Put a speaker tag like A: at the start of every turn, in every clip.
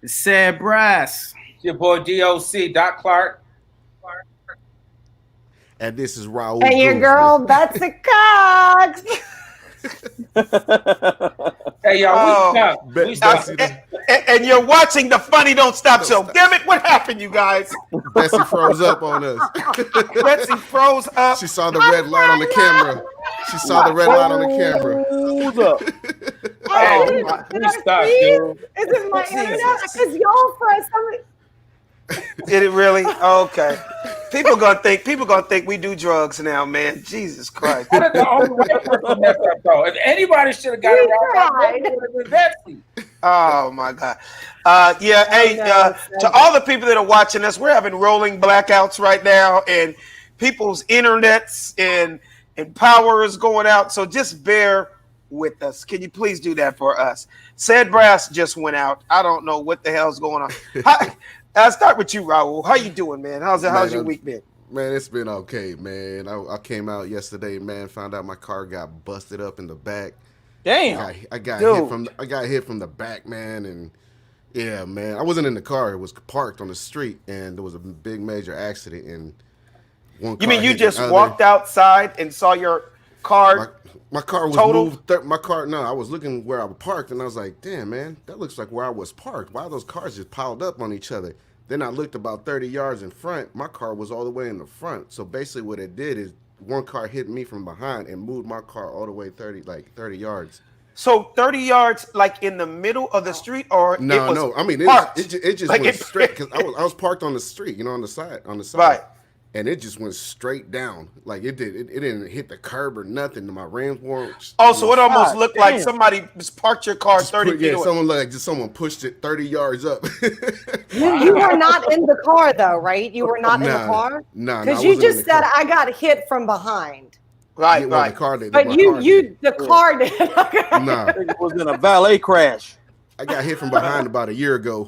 A: Said Brass.
B: It's your boy DOC, Doc Clark.
C: And this is Raul
D: And your
C: Groomsman.
D: girl Betsy Cox.
B: Hey, y'all,
E: Oh,
B: we stuck.
C: Be-
B: We stuck.
C: Bessie,
E: and you're watching the Funny Don't Stop show. Damn it, what happened, you guys?
C: Bessie froze up on us.
E: Betsy froze up.
C: She saw the red light on the camera. She saw the red light on the camera.
F: Who's up?
B: Hey,
D: Did
B: we
D: I
B: stuck,
D: freeze?
B: dude.
D: Is it my
E: Jesus.
D: internet? Because y'all for some.
E: Did it really? Okay. People gonna think we do drugs now, man. Jesus Christ.
B: That is the only white person messed up, though. If anybody should have got it
D: We
B: right,
D: tried.
B: it would have been Betsy.
E: Oh my God. Yeah, hey,
D: know,
E: to all the people that are watching us, we're having rolling blackouts right now, and people's internets and power is going out. So just bear with us. Can you please do that for us? Said Brass just went out. I don't know what the hell's going on. I'll start with you, Raul. How you doing, man? How's your week been?
C: Man, it's been okay, man. I came out yesterday, man. Found out my car got busted up in the back.
F: Damn.
C: I got
E: Dude.
C: hit from the back, man, and yeah, man. I wasn't in the car. It was parked on the street, and there was a big major accident. And one.
E: You
C: car
E: mean you
C: hit the
E: just
C: other.
E: walked outside and saw your car?
C: My car was
E: Total?
C: moved. No, I was looking where I was parked, and I was like, "Damn, man, that looks like where I was parked. Why are those cars just piled up on each other?" Then I looked about 30 yards in front. My car was all the way in the front. So basically, what it did is one car hit me from behind and moved my car all the way 30 yards.
E: So 30 yards, like in the middle of the street, or it
C: No,
E: was
C: no. I mean,
E: parked?
C: it just
E: Like
C: went
E: it-
C: straight because I was parked on the street, you know, on the side,
E: Right.
C: and it just went straight down. Like it did. It didn't hit the curb or nothing. My rims weren't.
E: Oh, so it almost
F: God
E: looked like
F: damn.
E: somebody just parked your car 30 feet
C: Yeah,
E: away.
C: someone pushed it 30 yards up.
D: You were not in the car though, right? You were not in the car.
C: Nah,
D: Because
C: I
D: you
C: wasn't in
D: just
C: the
D: said
C: car.
D: I got hit from behind.
E: Right,
C: Yeah, well,
E: right.
C: the car did.
D: But
C: my car did.
D: the car did. Okay.
C: Nah,
F: It was in a valet crash.
C: I got hit from behind about a year ago.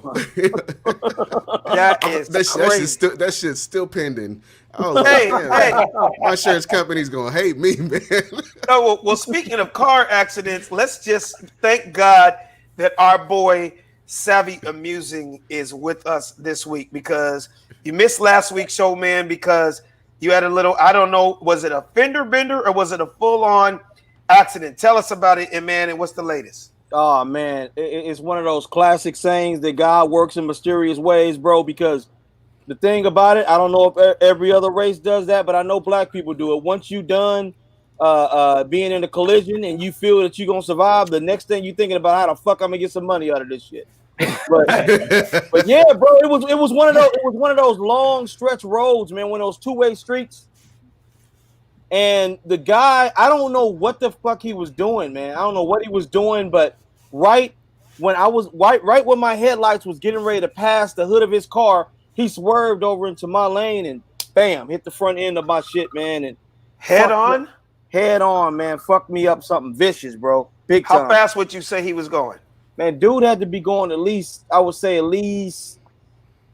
E: That is crazy.
C: That shit's still pending. I was
E: Hey,
C: like, damn,
E: hey.
C: my insurance company's gonna hate me, man.
E: Oh, well, speaking of car accidents, let's just thank God that our boy Savvy Amusing is with us this week, because you missed last week's show, man, because you had a little, I don't know, was it a fender bender or was it a full-on accident? Tell us about it, and man, and what's the latest?
F: Oh man, it's one of those classic sayings that God works in mysterious ways, bro. Because the thing about it, I don't know if every other race does that, but I know black people do it. Once you done being in a collision and you feel that you're gonna survive, the next thing you thinking about how the fuck I'm gonna get some money out of this shit. But yeah, bro, it was one of those long stretch roads, man. One of those two-way streets. And the guy, I don't know what the fuck he was doing, man. I don't know what he was doing, but right when my headlights was getting ready to pass the hood of his car, he swerved over into my lane and bam, hit the front end of my shit, man. And
E: Head on?
F: head on, man. Fucked me up something vicious, bro. Big
E: How
F: time.
E: fast would you say he was going?
F: Man, dude had to be going at least, I would say at least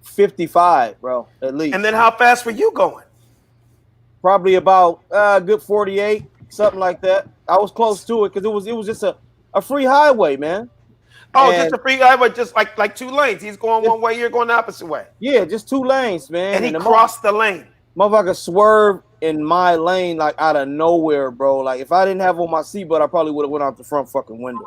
F: 55, bro. At least.
E: And then how fast were you going?
F: Probably about a good 48, something like that. I was close to it because it was just a free highway, man.
E: Oh,
F: And-
E: just a free highway, just like two lanes. He's going one way, you're going the opposite way.
F: Yeah, just two lanes, man.
E: And he
F: the
E: crossed the lane.
F: motherfucker swerved in my lane like out of nowhere, bro. Like if I didn't have on my seatbelt, I probably would have went out the front fucking window.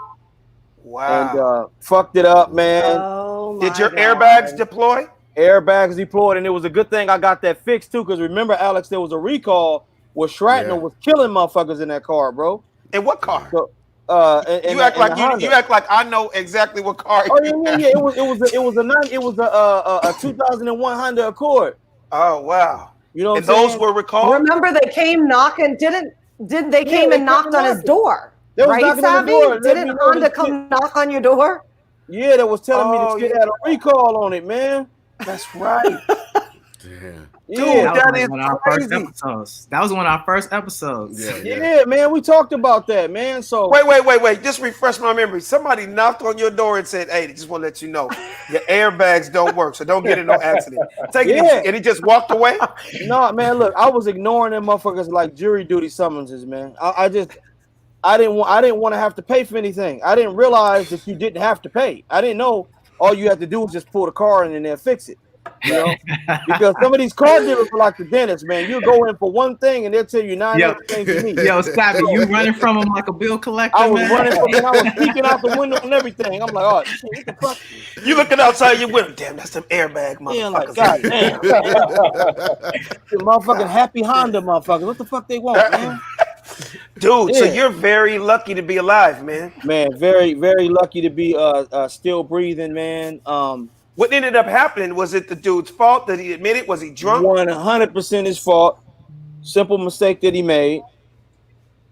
E: Wow.
F: And fucked it up, man.
D: Oh my
E: Did your
D: God.
E: airbags deploy?
F: Airbags deployed, and it was a good thing I got that fixed too. Because remember, Alex, there was a recall where shrapnel
C: Yeah.
F: was killing motherfuckers in that car, bro.
E: In what car?
F: So,
E: You act like you act like I know exactly what car.
F: Oh yeah. It was a 2001 Honda Accord.
E: Oh wow.
F: You know, what
E: And
F: I'm
E: those
F: saying?
E: were recalled.
D: Remember they came knocking? Didn't they
F: Yeah,
D: came
F: they
D: and knocked
F: came
D: on his
F: knocking.
D: door?
F: They was
D: Right,
F: knocking on the
D: Savvy?
F: door, let me
D: Didn't
F: know
D: Honda
F: this
D: come knock on your door?
F: Yeah, that was telling
E: Oh,
F: me the shit
E: yeah.
F: had a recall on it, man.
E: That's right.
C: Damn.
F: Yeah,
E: That
A: That was
E: is
A: one of our first
E: crazy.
A: episodes. That was one of our first episodes.
C: Yeah.
F: yeah, man. We talked about that, man. So
E: Wait. Just refresh my memory. Somebody knocked on your door and said, "Hey, just want to let you know your airbags don't work, so don't get in no accident." Take it
F: Yeah.
E: easy. And he just walked away.
F: no, man. Look, I was ignoring them motherfuckers like jury duty summonses, man. I didn't want to have to pay for anything. I didn't realize that you didn't have to pay. I didn't know all you have to do is just pull the car in and they'll fix it. You know, because some of these car dealers are like the dentist, man. You go in for one thing and they'll tell you 9 other things you need.
A: Yo, Savvy, you running from him like a bill collector?
F: I was
A: man?
F: running from him. I was peeking out the window and everything. I'm like, oh shit, what the fuck?
E: You looking outside your window? Damn, that's them airbag motherfuckers.
F: Yeah, like God damn, the motherfucking happy Honda motherfuckers. What the fuck they want, man?
E: Dude, so
F: Yeah.
E: you're very lucky to be alive, man.
F: Man, very, very lucky to be still breathing, man.
E: What ended up happening? Was it the dude's fault? Did he admit it? Was he drunk?
F: 100% his fault. Simple mistake that he made.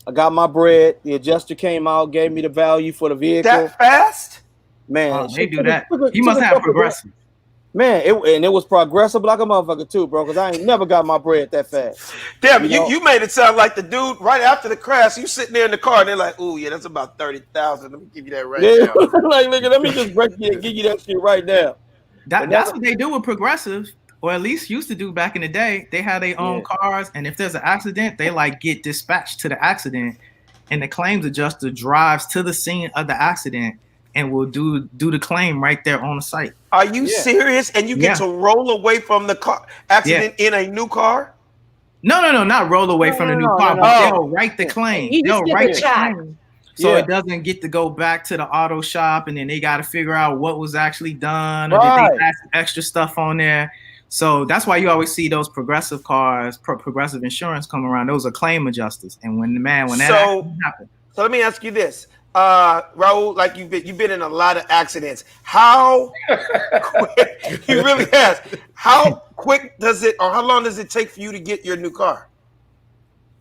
F: I got my bread. The adjuster came out, gave me the value for the vehicle.
E: That fast?
F: Man,
A: Oh, they
F: shit
A: do
F: took
A: that.
F: a-
A: He
F: took
A: must
F: a
A: have
F: couple-
A: progressive.
F: Man, it was progressive like a motherfucker too, bro. Because I ain't never got my bread that fast.
E: Damn,
F: You
E: you,
F: know-
E: you made it sound like the dude right after the crash. You sitting there in the car and they're like, "Ooh, yeah, that's about 30,000. Let me give you that right
F: Yeah,
E: now."
F: like nigga, let me just break you and give you that shit right now.
A: That's what they do with progressive, or at least used to do back in the day. They had their own cars, and if there's an accident, they like get dispatched to the accident, and the claims adjuster drives to the scene of the accident and will do the claim right there on the site.
E: Are you
F: Yeah.
E: serious? And you get to roll away from the car accident in a new car?
A: No, not roll away from the new
F: no,
A: car,
F: no,
A: but
F: no.
A: they'll write the claim.
D: You just
A: They'll
D: get
A: write
D: the
A: the
D: check.
A: claim. So
F: Yeah.
A: it doesn't get to go back to the auto shop, and then they got to figure out what was actually done, or
F: Right.
A: did they add some extra stuff on there. So that's why you always see those progressive cars, progressive insurance come around. Those are claim adjusters. And when that
E: So-
A: accident happened,
E: So let me ask you this. Raul, like you've been in a lot of accidents. How quick, he really has. How quick does it, or how long does it take for you to get your new car?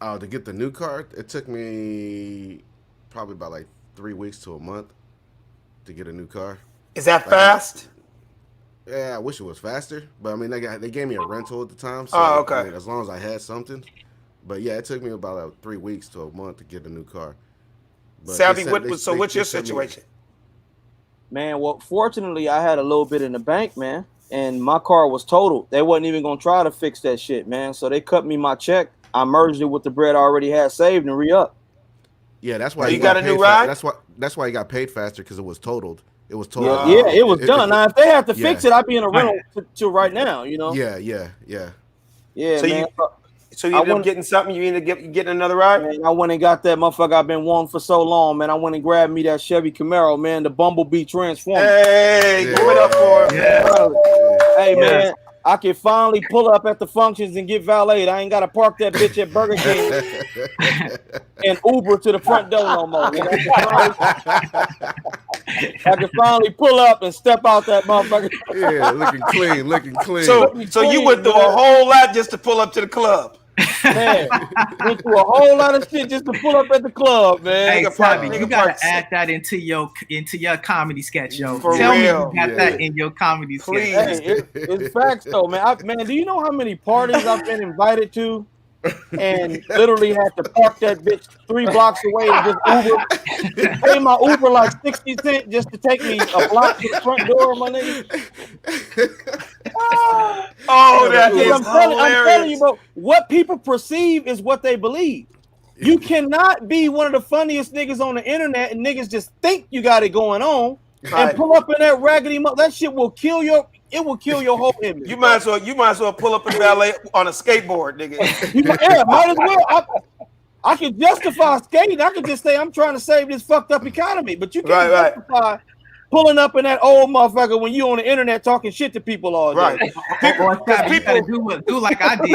C: To get the new car, it took me probably about like 3 weeks to a month to get a new car.
E: Is that fast?
C: Yeah, I wish it was faster, but I mean they gave me a rental at the time, so
E: Oh, okay.
C: I mean, as long as I had something. But yeah, it took me about like 3 weeks to a month to get a new car. But
E: Savvy,
C: they
E: what's your
C: sent me-
E: situation?
F: Man, well, fortunately, I had a little bit in the bank, man, and my car was totaled. They wasn't even gonna try to fix that shit, man. So they cut me my check. I merged it with the bread I already had saved and re-up.
C: Yeah, that's why
E: So
C: he
E: you got a
C: paid
E: new
C: fa-
E: ride?
C: That's why he got paid faster because it was totaled. It was
F: Yeah,
C: totaled.
F: yeah, it was done. Now, if they had to
C: Yeah.
F: fix it, I'd be in a rental till right now, you know?
C: Yeah.
F: Yeah,
E: So
F: man.
E: So you
F: I
E: ended up
F: want-
E: getting something? You ended up getting another ride?
F: Man, I went and got that motherfucker I've been wanting for so long, man. I went and grabbed me that Chevy Camaro, man, the Bumblebee Transformer.
E: Hey,
C: Yeah.
E: give it up for him.
A: yeah.
F: Hey,
A: Yes.
F: man, I can finally pull up at the functions and get valeted. I ain't got to park that bitch at Burger King and Uber to the front door no more. You know? I can finally pull up and step out that motherfucker.
C: Yeah, looking clean.
E: So you went through a whole lot just to pull up to the club.
F: Man, went through a whole lot of shit just to pull up at the club, man.
A: Hey,
E: Nigga park-
A: Savvy,
E: nigga
A: you gotta
E: park-
A: add that into your comedy sketch, yo.
E: For
A: Tell
E: real.
A: me you got
C: Yeah.
A: that in your comedy
E: Please.
A: sketch.
F: Hey, it's facts though, man. Man, do you know how many parties I've been invited to and literally had to park that bitch 3 blocks away and just Uber? Pay my Uber like 60 cents just to take me a block to the front door, my nigga.
E: Oh, that
F: Because
E: is
F: I'm telling you,
E: hilarious.
F: bro, what people perceive is what they believe. You cannot be one of the funniest niggas on the internet and niggas just think you got it going on
E: Right.
F: and pull up in that raggedy that shit will kill your whole image.
E: You might as well pull up in ballet on a skateboard, nigga.
F: Yeah, might as well. I can justify skating. I can just say I'm trying to save this fucked up economy, but you can't
E: Right.
F: justify pulling up in that old motherfucker when you on the internet talking shit to people all day.
E: Right.
A: Or Savvy, you gotta
E: People,
A: do like I did.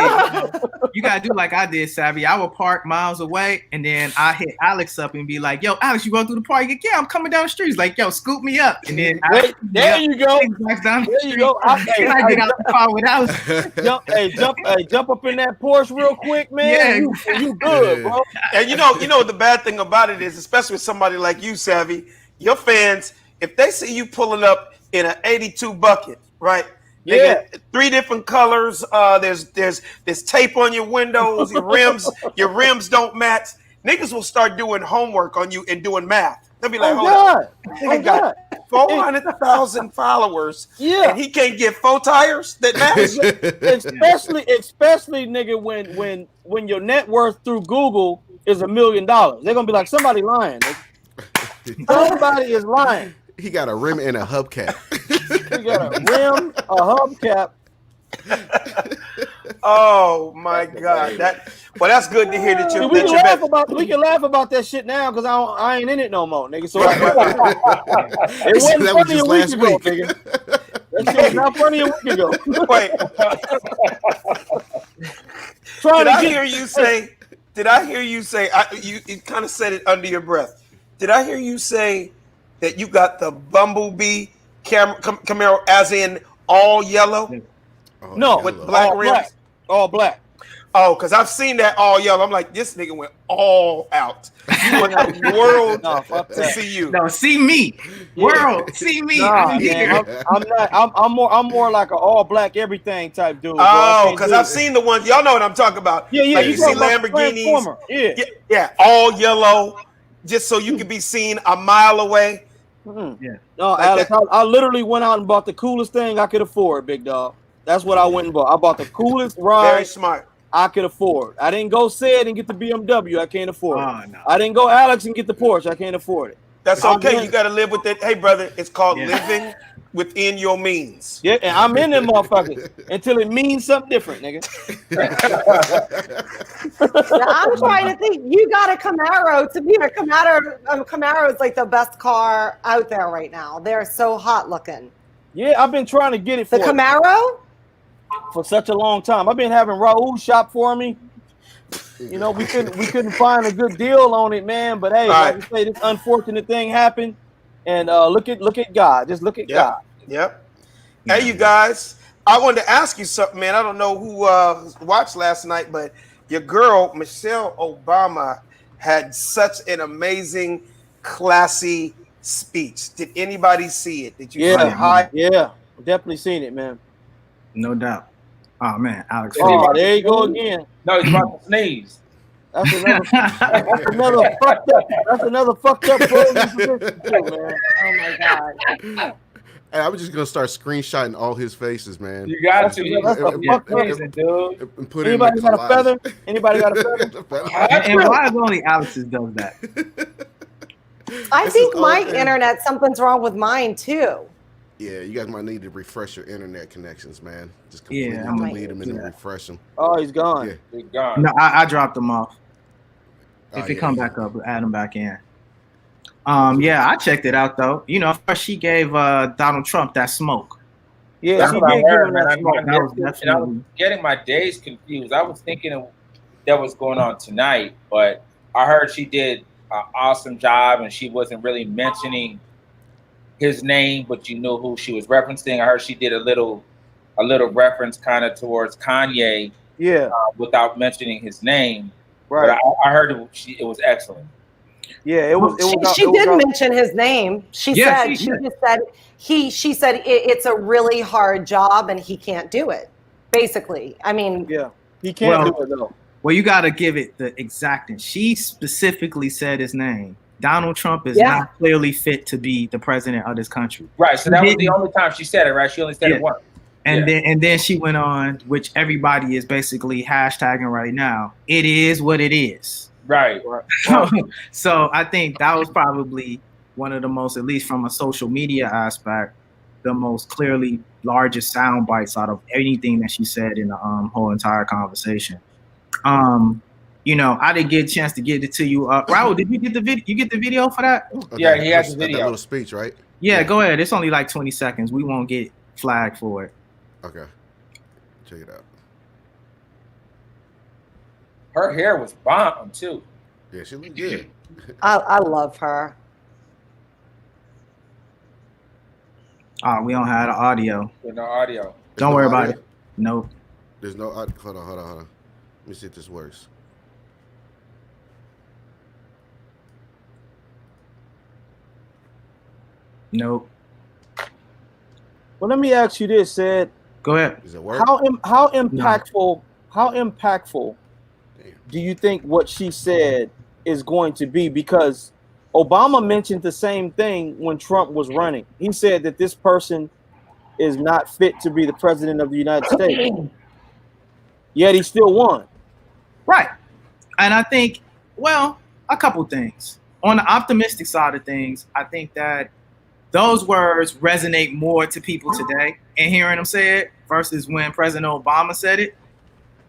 A: You gotta do like I did, Savvy. I would park miles away, and then I hit Alex up and be like, "Yo, Alex, you going through the park?" He's like, "Yeah, I'm coming down the street." He's like, "Yo, scoop me up," and then Alex,
F: There you go.
A: down the
F: There you
A: street.
F: go. I
A: I get out the car with Alex.
F: jump up in that Porsche real quick, man.
A: Yeah.
F: You good, bro.
E: and you know what the bad thing about it is, especially with somebody like you, Savvy, your fans, if they see you pulling up in an 82 bucket, right?
F: Yeah.
E: Nigga, 3 different colors. There's tape on your windows. Your rims don't match. Niggas will start doing homework on you and doing math. They'll be like,
F: Oh
E: hold up.
F: God.
E: Nigga
F: Oh
E: got
F: God.
E: 400,000 followers,
F: Yeah.
E: and he can't get 4 tires that match.
F: especially nigga when your net worth through Google is $1 million. They're gonna be like, somebody lying. Nigga. Somebody is lying.
C: He got a rim and a hubcap.
F: He got a rim, a hubcap.
E: Oh my God! That's good to hear that
F: See,
E: you're.
F: we can laugh about that shit now because I ain't in it no more, nigga. So it wasn't
C: That was
F: funny a
C: just
F: week
C: last
F: ago,
C: week.
F: nigga. That shit was not funny a week ago.
E: Wait,
F: Trying
E: did
F: to
E: I
F: get
E: hear you say? Did I hear you say? You kind of said it under your breath. Did I hear you say that you got the Bumblebee Camaro, as in all yellow?
C: Oh,
F: no
C: yellow.
E: with black
F: all
E: rims?
F: black, all black.
E: Oh, because I've seen that all yellow. I'm like, this nigga went all out. You want the world
F: No, fuck
E: to
F: that.
E: see you.
A: No, see me, world, see me.
F: Nah,
A: I'm here.
F: man, I'm not. I'm more like an all black everything type dude. Bro.
E: Oh, because I've seen the ones. Y'all know what I'm talking about.
F: Yeah.
E: Like you see Lamborghinis.
F: Transformer. Yeah.
E: Yeah, all yellow, just so you can be seen a mile away.
F: Mm-hmm.
A: Yeah.
F: No,
E: Like
F: Alex,
E: that.
F: I literally went out and bought the coolest thing I could afford, big dog. That's what I went and bought. I bought the coolest
E: Very
F: ride
E: smart.
F: I could afford. I didn't go Sid and get the BMW. I can't afford it.
A: Oh, no.
F: I didn't go Alex and get the Porsche. I can't afford it.
E: That's
F: I'm
E: okay.
F: in.
E: You got to live with it. Hey, brother, it's called
A: Yeah.
E: living within your means.
F: Yeah, and I'm in them motherfuckers until it means something different, nigga.
D: Yeah, I'm trying to think. You got a Camaro. To me, a Camaro is like the best car out there right now. They're so hot looking.
F: Yeah, I've been trying to get it
D: The
F: for
D: Camaro?
F: for such a long time. I've been having Raul shop for me. You know, we couldn't find a good deal on it, man. But hey,
E: Right.
F: like you say, this unfortunate thing happened, and look at God. Just look at God.
E: Yep. Hey, you guys, I wanted to ask you something, man. I don't know who watched last night, but your girl, Michelle Obama, had such an amazing, classy speech. Did anybody see it? Did you
F: Yeah.
E: say hi?
F: Yeah, definitely seen it, man.
A: No doubt. Oh man, Alex.
F: Oh, there you go again.
B: No, he's about to sneeze.
F: That's another fucked up. That's another fucked up closing position too, man.
D: Oh my God.
C: Hey, I'm just gonna start screenshotting all his faces, man.
B: You got to.
F: That's a
C: Yeah.
F: fucked up.
B: Amazing, dude.
C: And put it
F: Anybody
C: in
F: got a
C: collage.
F: feather? Anybody got a feather?
A: and why is only Alex's does that?
D: I
C: This
D: think
C: is
D: my
C: all-
D: internet, something's wrong with mine too.
C: Yeah, you guys might need to refresh your internet connections, man. Just completely
A: Yeah, I might
C: delete them and
A: do
C: then
A: that.
C: refresh them.
F: Oh, he's gone.
C: Yeah.
B: He's gone.
A: No, I dropped them off.
C: Oh,
A: If it
C: yeah,
A: come
C: yeah.
A: back up, add them back in. Yeah, I checked it out though. You know, first she gave Donald Trump that smoke.
F: Yeah,
B: That's
F: she
B: what I
F: did give
B: heard,
F: him
B: man.
F: that
B: I
F: smoke.
A: That was
B: and I was
A: definitely
B: getting my days confused. I was thinking of that was going on tonight, but I heard she did an awesome job, and she wasn't really mentioning his name, but you knew who she was referencing. I heard she did a little reference kind of towards Kanye
F: Yeah,
B: without mentioning his name.
F: right.
B: But I heard it was excellent.
F: Yeah, it was.
D: She did mention his name. She
A: Yeah,
D: said
A: she
D: she
A: did.
D: just said she said it's a really hard job and he can't do it. Basically, I mean,
F: Yeah, he can't
A: Well-
F: do it though.
A: well. You got to give it the exacting. She specifically said his name. Donald Trump is
D: Yeah.
A: not clearly fit to be the president of this country.
B: Right. So that was the
A: Didn't-
B: only time she said it, right? She only said
A: Yeah.
B: it once.
A: And
B: Yeah.
A: then she went on, which everybody is basically hashtagging right now. It is what it is.
B: Right.
A: So I think that was probably one of the most, at least from a social media aspect, the most clearly largest sound bites out of anything that she said in the whole entire conversation. You know, I didn't get a chance to get it to you. Raul, did you get the video? You get the video for that?
B: Yeah, he has
C: That
B: the video.
C: little speech, right?
A: Yeah, go ahead. It's only like 20 seconds. We won't get flagged for it.
C: Okay. Check it out.
B: Her hair was bomb too.
C: Yeah, she looked good.
D: I love her.
A: We don't have the audio.
B: With no audio.
A: Don't
C: There's
A: worry
C: no
A: about
C: audio?
A: it. Nope.
C: There's no audio. Hold on. Let me see if this works.
A: Nope.
F: Well, let me ask you this, Sid.
A: Go ahead.
C: Does it work?
F: How impactful? How impactful
C: Damn.
F: do you think what she said is going to be? Because Obama mentioned the same thing when Trump was running. He said that this person is not fit to be the president of the United States. Yet he still won.
A: Right. And I think, well, a couple things. On the optimistic side of things, I think that those words resonate more to people today and hearing them say it versus when President Obama said it.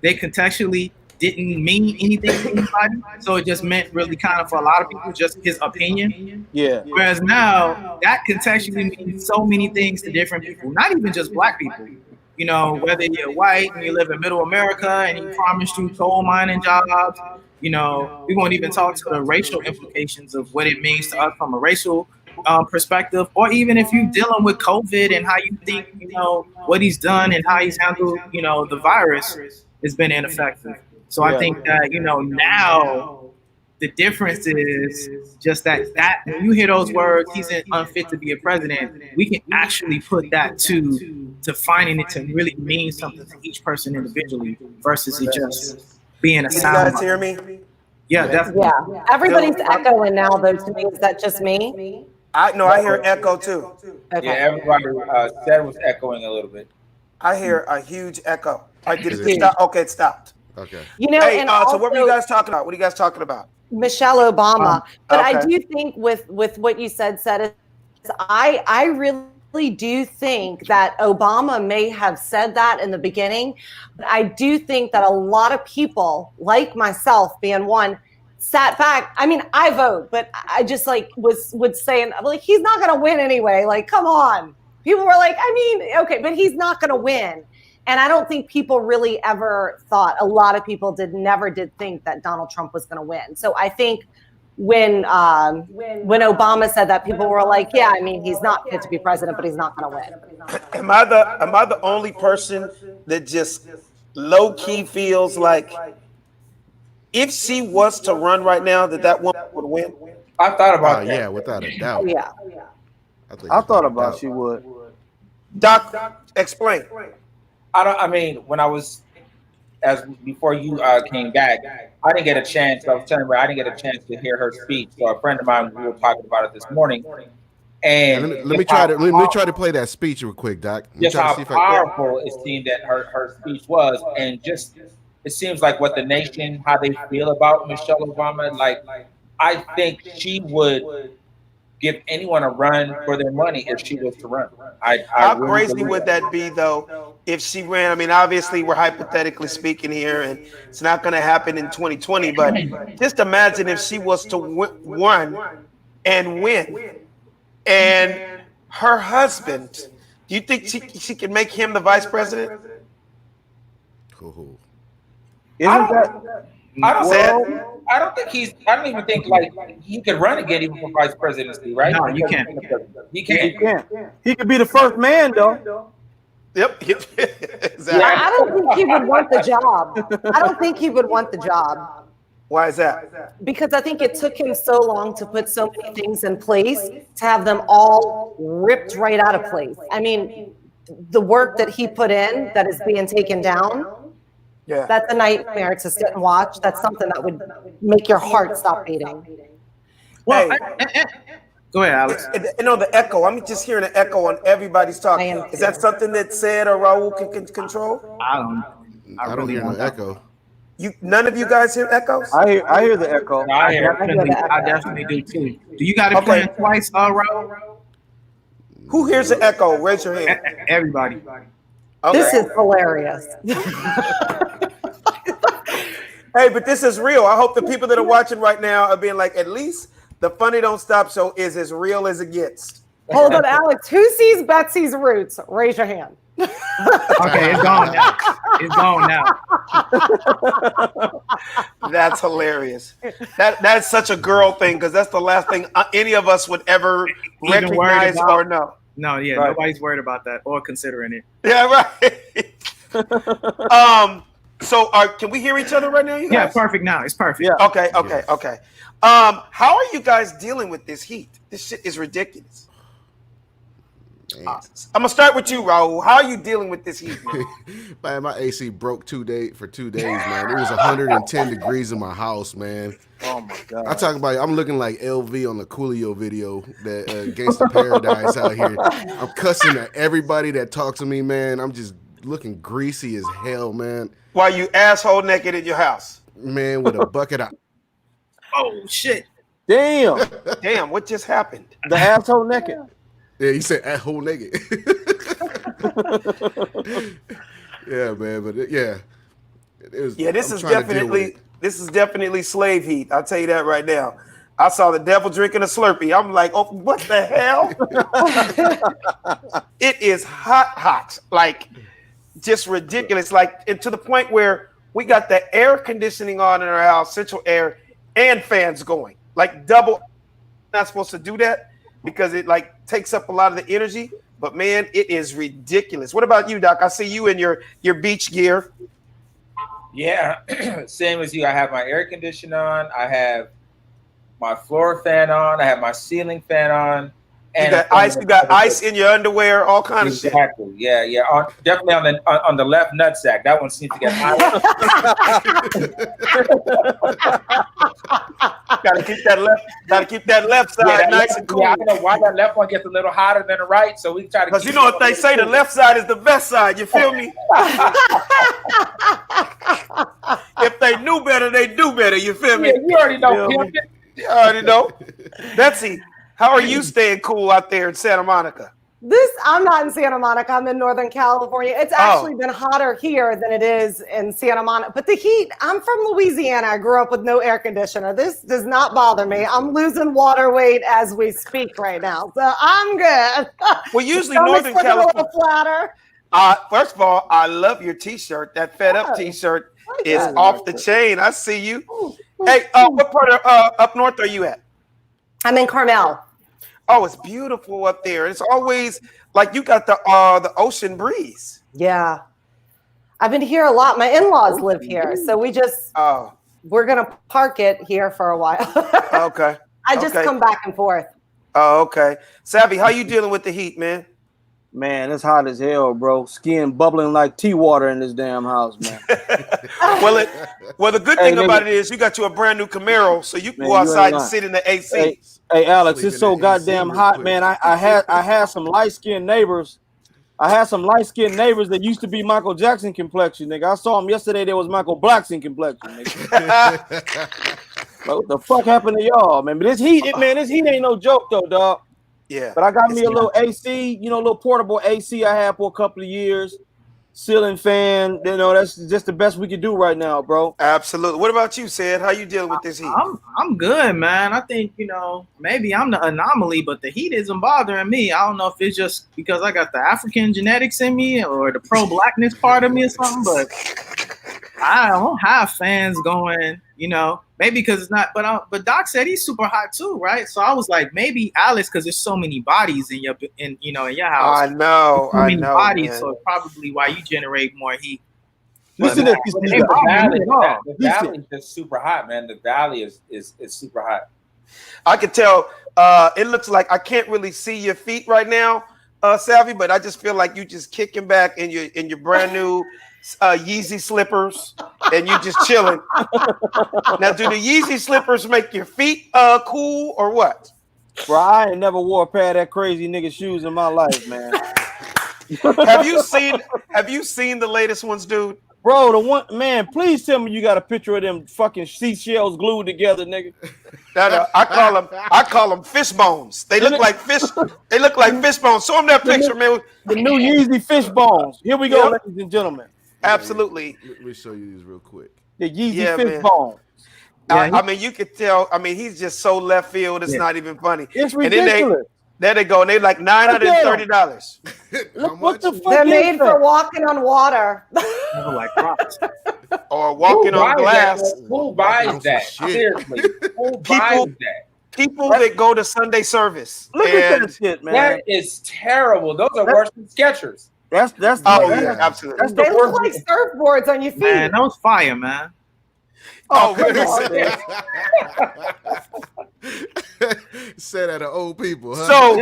A: They contextually didn't mean anything to anybody, so it just meant really kind of for a lot of people just his opinion.
F: Yeah.
A: Whereas now that contextually means so many things to different people, not even just black people. You know, whether you're white and you live in middle America and he promised you coal mining jobs, you know, we won't even talk to the racial implications of what it means to us from a racial perspective, or even if you're dealing with COVID and how you think, you know, what he's done and how he's handled, you know, the virus has been ineffective. So I think that, you know, now the difference is just that when you hear those words, he's unfit to be a president, we can actually put that to finding it to really mean something to each person individually versus it just being a sound.
E: You guys hear me?
A: Yeah, definitely.
D: Yeah, everybody's echoing now, though. To me, is that just me?
E: I hear echo too.
D: Okay.
B: Yeah, everybody said was echoing a little bit.
E: I hear a huge echo. All right, did
C: Is
E: it
C: it-
E: stop? Okay, it stopped.
C: Okay.
D: You know,
E: Hey,
D: and
E: so what were you
D: also-
E: guys talking about? What are you guys talking about?
D: Michelle Obama. But I
E: okay.
D: do think with what you said, I really do think that Obama may have said that in the beginning. But I do think that a lot of people, like myself being one, sat back. I mean, I vote, but I just would say, like, he's not going to win anyway. Like, come on. People were like, I mean, okay, but he's not going to win. And I don't think people really ever thought, a lot of people never did think that Donald Trump was going to win. So I think when Obama said that, people were like, yeah, I mean, he's not fit to be president, but he's not going to win.
E: Am I the only person that just low key feels like if she was to run right now, that woman would win?
B: I thought about that.
C: Yeah, without a doubt.
D: Yeah.
F: I thought about she would.
E: Doc, explain.
B: I mean, when I was before you came back, I didn't get a chance. I was telling her I didn't get a chance to hear her speech. So a friend of mine, we were talking about it this morning, and
C: Let me try to play that speech real quick, Doc. Let me
B: just
C: try to
B: how
C: see if I
B: powerful it seemed that her speech was, and just it seems like what the nation, how they feel about Michelle Obama. Like, I think she would give anyone a run for their money if she was to run.
E: How
B: really
E: crazy
B: believe
E: would that be, though, if she ran? I mean, obviously, we're hypothetically speaking here, and it's not going to happen in 2020. But just imagine if she was to run and win, and her husband. Do you think she can make him the vice president?
C: Cool.
F: Isn't that?
B: I don't think I don't even think like he could run again even for vice presidency, right?
A: No, you can't.
B: He
F: He
B: can't.
F: can't. He could be the first man, though.
E: Yep. Exactly.
D: I don't think he would want the job. I don't think he would want the job.
E: Why is that?
D: Because I think it took him so long to put so many things in place to have them all ripped right out of place. I mean, the work that he put in that is being taken down,
E: Yeah.
D: that's a nightmare to sit and watch. That's something that would make your heart stop beating.
A: Well,
E: Hey.
A: go ahead, Alex.
E: You know, the echo. I'm just hearing an echo on everybody's talk.
D: I am
E: Is that something that said or Raul can control?
A: I don't
C: I don't
A: really
C: hear no
A: want that.
C: echo.
E: None of you guys hear echoes?
F: I hear the echo.
B: No, I hear it.
A: I definitely do too. Do you got it
E: Okay.
A: playing twice, Raul?
E: Who hears the echo? Raise your hand.
A: Everybody.
E: Okay.
D: This is hilarious.
E: Hey, but this is real. I hope the people that are watching right now are being like, at least the Funny Don't Stop show is as real as it gets.
D: Hold on, Alex. Who sees Betsy's roots? Raise your hand.
A: Okay, it's gone now. It's gone now.
E: That's hilarious. That's such a girl thing because that's the last thing any of us would ever
A: Even worried
E: recognize
A: about-
E: or know.
A: No, yeah,
E: Right.
A: nobody's worried about that or considering it.
E: Yeah, right. So can we hear each other right now, you
A: Yeah,
E: guys?
A: perfect now. It's perfect.
F: Yeah.
E: Okay.
C: Yes.
E: How are you guys dealing with this heat? This shit is ridiculous.
C: Man.
E: I'm gonna start with you, Raul. How are you dealing with this heat?
C: Man, my AC broke 2 days, man. It was 110 degrees in my house, man.
F: Oh my god.
C: I talk about it. I'm looking like LV on the Coolio video, that Gangsta Paradise out here. I'm cussing at everybody that talks to me, man. I'm just looking greasy as hell, man.
E: While you asshole naked in your house?
C: Man, with a bucket of
A: Oh shit.
F: Damn.
E: Damn, what just happened?
F: The asshole naked.
C: Yeah, he said at whole naked. Yeah, man, but yeah. It was,
E: Yeah,
C: I'm trying to deal with it.
E: this is definitely slave heat. I'll tell you that right now. I saw the devil drinking a Slurpee. I'm like, oh, what the hell? It is hot, like just ridiculous. Like, and to the point where we got the air conditioning on in our house, central air, and fans going. Like double. Not supposed to do that because it like takes up a lot of the energy. But man, it is ridiculous. What about you, Doc? I see you in your beach gear.
B: Yeah, same as you. I have my air conditioner on. I have my floor fan on. I have my ceiling fan on.
E: You got ice. You got ice in your underwear. All kind of shit.
B: Exactly. Yeah, yeah. Definitely on the left nutsack. That one seems to get hot.
E: Gotta keep that left side nice and cool.
B: Yeah, I don't know why that left one gets a little hotter than the right. So we try to.
E: Because you know what they say, the left side is the best side. You feel me? If they knew better, they do better. You feel me?
B: Yeah, you already know.
E: You already know. Betsy, how are you staying cool out there in Santa Monica?
D: I'm not in Santa Monica. I'm in Northern California. It's actually been hotter here than it is in Santa Monica. But the heat, I'm from Louisiana. I grew up with no air conditioner. This does not bother me. I'm losing water weight as we speak right now. So I'm good.
E: Well, usually Northern California.
D: A little flatter.
E: First of all, I love your t-shirt. That Fed Up t-shirt is off the chain. I see you. Hey, what part of up north are you at?
D: I'm in Carmel.
E: Oh, it's beautiful up there. It's always like you got the ocean breeze.
D: Yeah. I've been here a lot. My in-laws live here. So we're going to park it here for a while.
E: Okay.
D: I just come back and forth.
E: Oh, okay. Savvy, how you dealing with the heat, man?
F: Man, it's hot as hell, bro. Skin bubbling like tea water in this damn house, man.
E: Well, the good thing about it is you got you a brand new Camaro, so you can go outside and sit in the AC.
F: Hey, Alex, it's so goddamn hot, man. I had some light-skinned neighbors. I had some light-skinned neighbors that used to be Michael Jackson complexion, nigga. I saw them yesterday. They was Michael Blackson complexion, nigga. What the fuck happened to y'all, man? But this heat ain't no joke, though, dog.
E: Yeah.
F: But I got me a little AC, a little portable AC I had for a couple of years. Ceiling fan, that's just the best we can do right now, bro.
E: Absolutely. What about you, Sid? How you dealing with this heat?
A: I'm good, man. I think, maybe I'm the anomaly, but the heat isn't bothering me. I don't know if it's just because I got the African genetics in me or the pro-blackness part of me or something, but I don't have fans going, maybe because it's not, but Doc said he's super hot too, right? So I was like, maybe Alice, because there's so many bodies in your house.
E: I know,
A: bodies,
E: man.
A: so probably why you generate more heat.
F: Listen to
B: the valley is just super hot, man. The valley is super hot.
E: I can tell. It looks like I can't really see your feet right now, Savvy, but I just feel like you just kicking back in your brand new Yeezy slippers, and you just chilling. Now, do the Yeezy slippers make your feet cool or what?
F: Bro, I ain't never wore a pair of that crazy nigga shoes in my life, man.
E: Have you seen the latest ones, dude?
F: Bro, the one, man, please tell me you got a picture of them fucking seashells glued together, nigga.
E: I call them fish bones. They look like fish. They look like fish bones. Show them that picture, man.
F: The new Yeezy fish bones. Here we go, ladies and gentlemen.
E: Absolutely.
C: Let me show you these real quick.
F: The Yeezy fish bones.
E: I mean, you could tell. I mean, he's just so left field. It's not even funny.
F: It's ridiculous.
E: There they go. And they're like $930.
F: What the fuck?
D: They're made for walking on water.
A: Like rocks.
E: Or walking on glass.
B: Who buys that? Seriously. Who buys that?
E: People that go to Sunday service.
F: Look at that shit, man.
B: That is terrible. Those are worse than Skechers.
E: Absolutely.
F: That's
D: they look like surfboards on your feet.
A: Man, that was fire, man.
E: Oh,
C: Said that to old people, huh?
E: So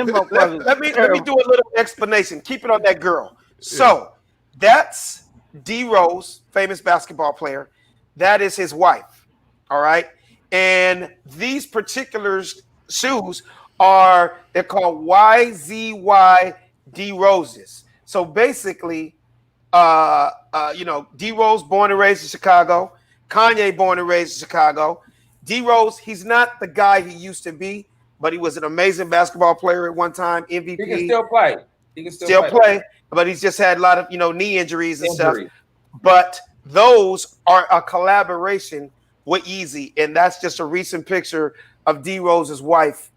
E: let me do a little explanation. Keep it on that girl. So that's D Rose, famous basketball player. That is his wife. All right. And these particular shoes they're called YZY D Roses. So basically, D Rose born and raised in Chicago. Kanye born and raised in Chicago. D Rose, he's not the guy he used to be, but he was an amazing basketball player at one time, MVP.
B: He can still play. He can
E: still play, but he's just had a lot of knee injuries and stuff. But those are a collaboration with Yeezy, and that's just a recent picture of D Rose's wife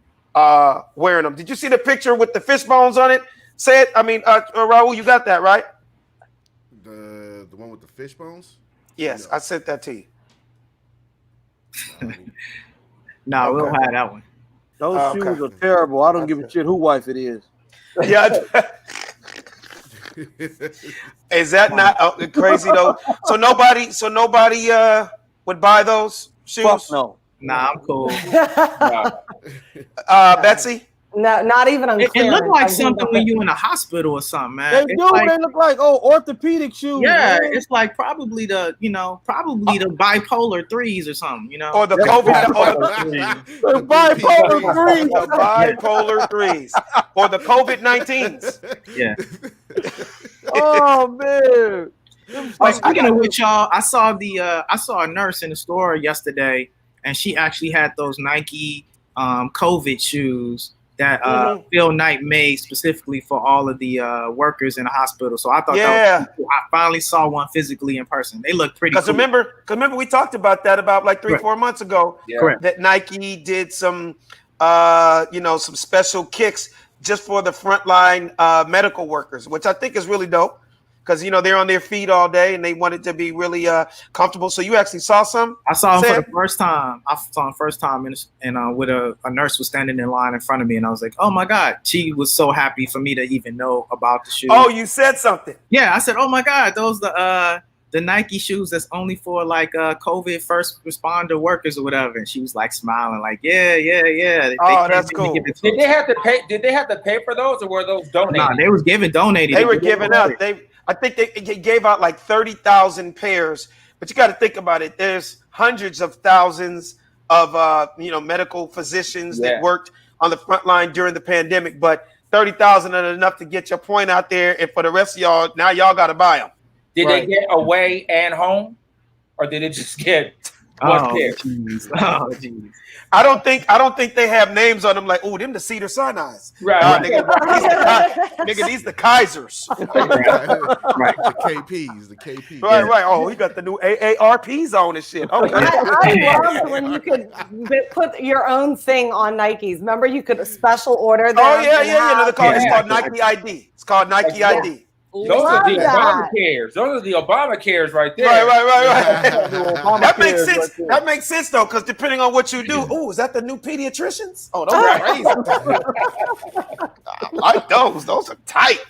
E: wearing them. Did you see the picture with the fish bones on it? Say it. I mean, Raul, you got that right?
C: The one with the fish bones?
E: Yes, I sent that to you.
A: No, we'll have that one.
F: Those shoes are terrible. I don't give a shit who wife it is.
E: Yeah. Is that not crazy though? So nobody would buy those shoes?
F: Fuck no.
A: Nah, I'm cool.
E: Betsy?
D: No, not even on
A: It
D: clearance.
A: looked like something when you in a hospital or something, man.
F: They
A: It's
F: do.
A: like-
F: They look like orthopedic shoes.
A: yeah,
F: man.
A: it's like probably the bipolar threes or something,
E: Or the COVID,
F: The bipolar threes.
E: the bipolar threes, or the COVID-19s.
A: Yeah.
F: Oh man.
A: Speaking of which, y'all, I saw a nurse in the store yesterday, and she actually had those Nike COVID shoes that Phil Knight made specifically for all of the workers in the hospital. So I thought that was cool. I finally saw one physically in person. They look pretty cool.
E: Remember we talked about that about like 3-4 months ago.
B: Yeah.
A: Correct.
E: That Nike did some some special kicks just for the frontline medical workers, which I think is really dope. Because they're on their feet all day and they want it to be really comfortable. So you actually saw some?
A: I saw him
E: Sam?
A: for the first time. I saw him first time, and with a nurse was standing in line in front of me, and I was like, "Oh my god!" She was so happy for me to even know about the shoes.
E: Oh, you said something.
A: Yeah, I said, "Oh my god, those the Nike shoes that's only for like COVID first responder workers or whatever." And she was like smiling, like, "Yeah."
E: Oh, that's cool.
B: Did they have to pay? Did they have to pay for those, or were those donated?
A: Nah, they was donated.
E: They were giving out. I think they gave out like 30,000 pairs. But you got to think about it. There's hundreds of thousands of medical physicians that worked on the front line during the pandemic. But 30,000 are enough to get your point out there. And for the rest of y'all, now y'all got to buy them.
B: Did they get away and home, or did it just get one pair?
A: Jeez.
E: I don't think they have names on them like, oh, them the Cedar Sinai's.
B: Right.
E: Nigga, these the Kaisers.
A: Right.
C: The KPs.
E: Right. Oh, he got the new AARPs on and shit. Okay.
D: I loved when you could put your own thing on Nikes. Remember, you could special order them.
E: Oh yeah. No, it's called Nike ID. It's called Nike ID.
B: Those are the Obamacares. Those are the Obamacares right there.
E: Right. That makes
F: Obamacare
E: sense.
F: right there.
E: That makes sense though, because depending on what you do, is that the new pediatricians? Oh, those are crazy. I like those. Those are tight.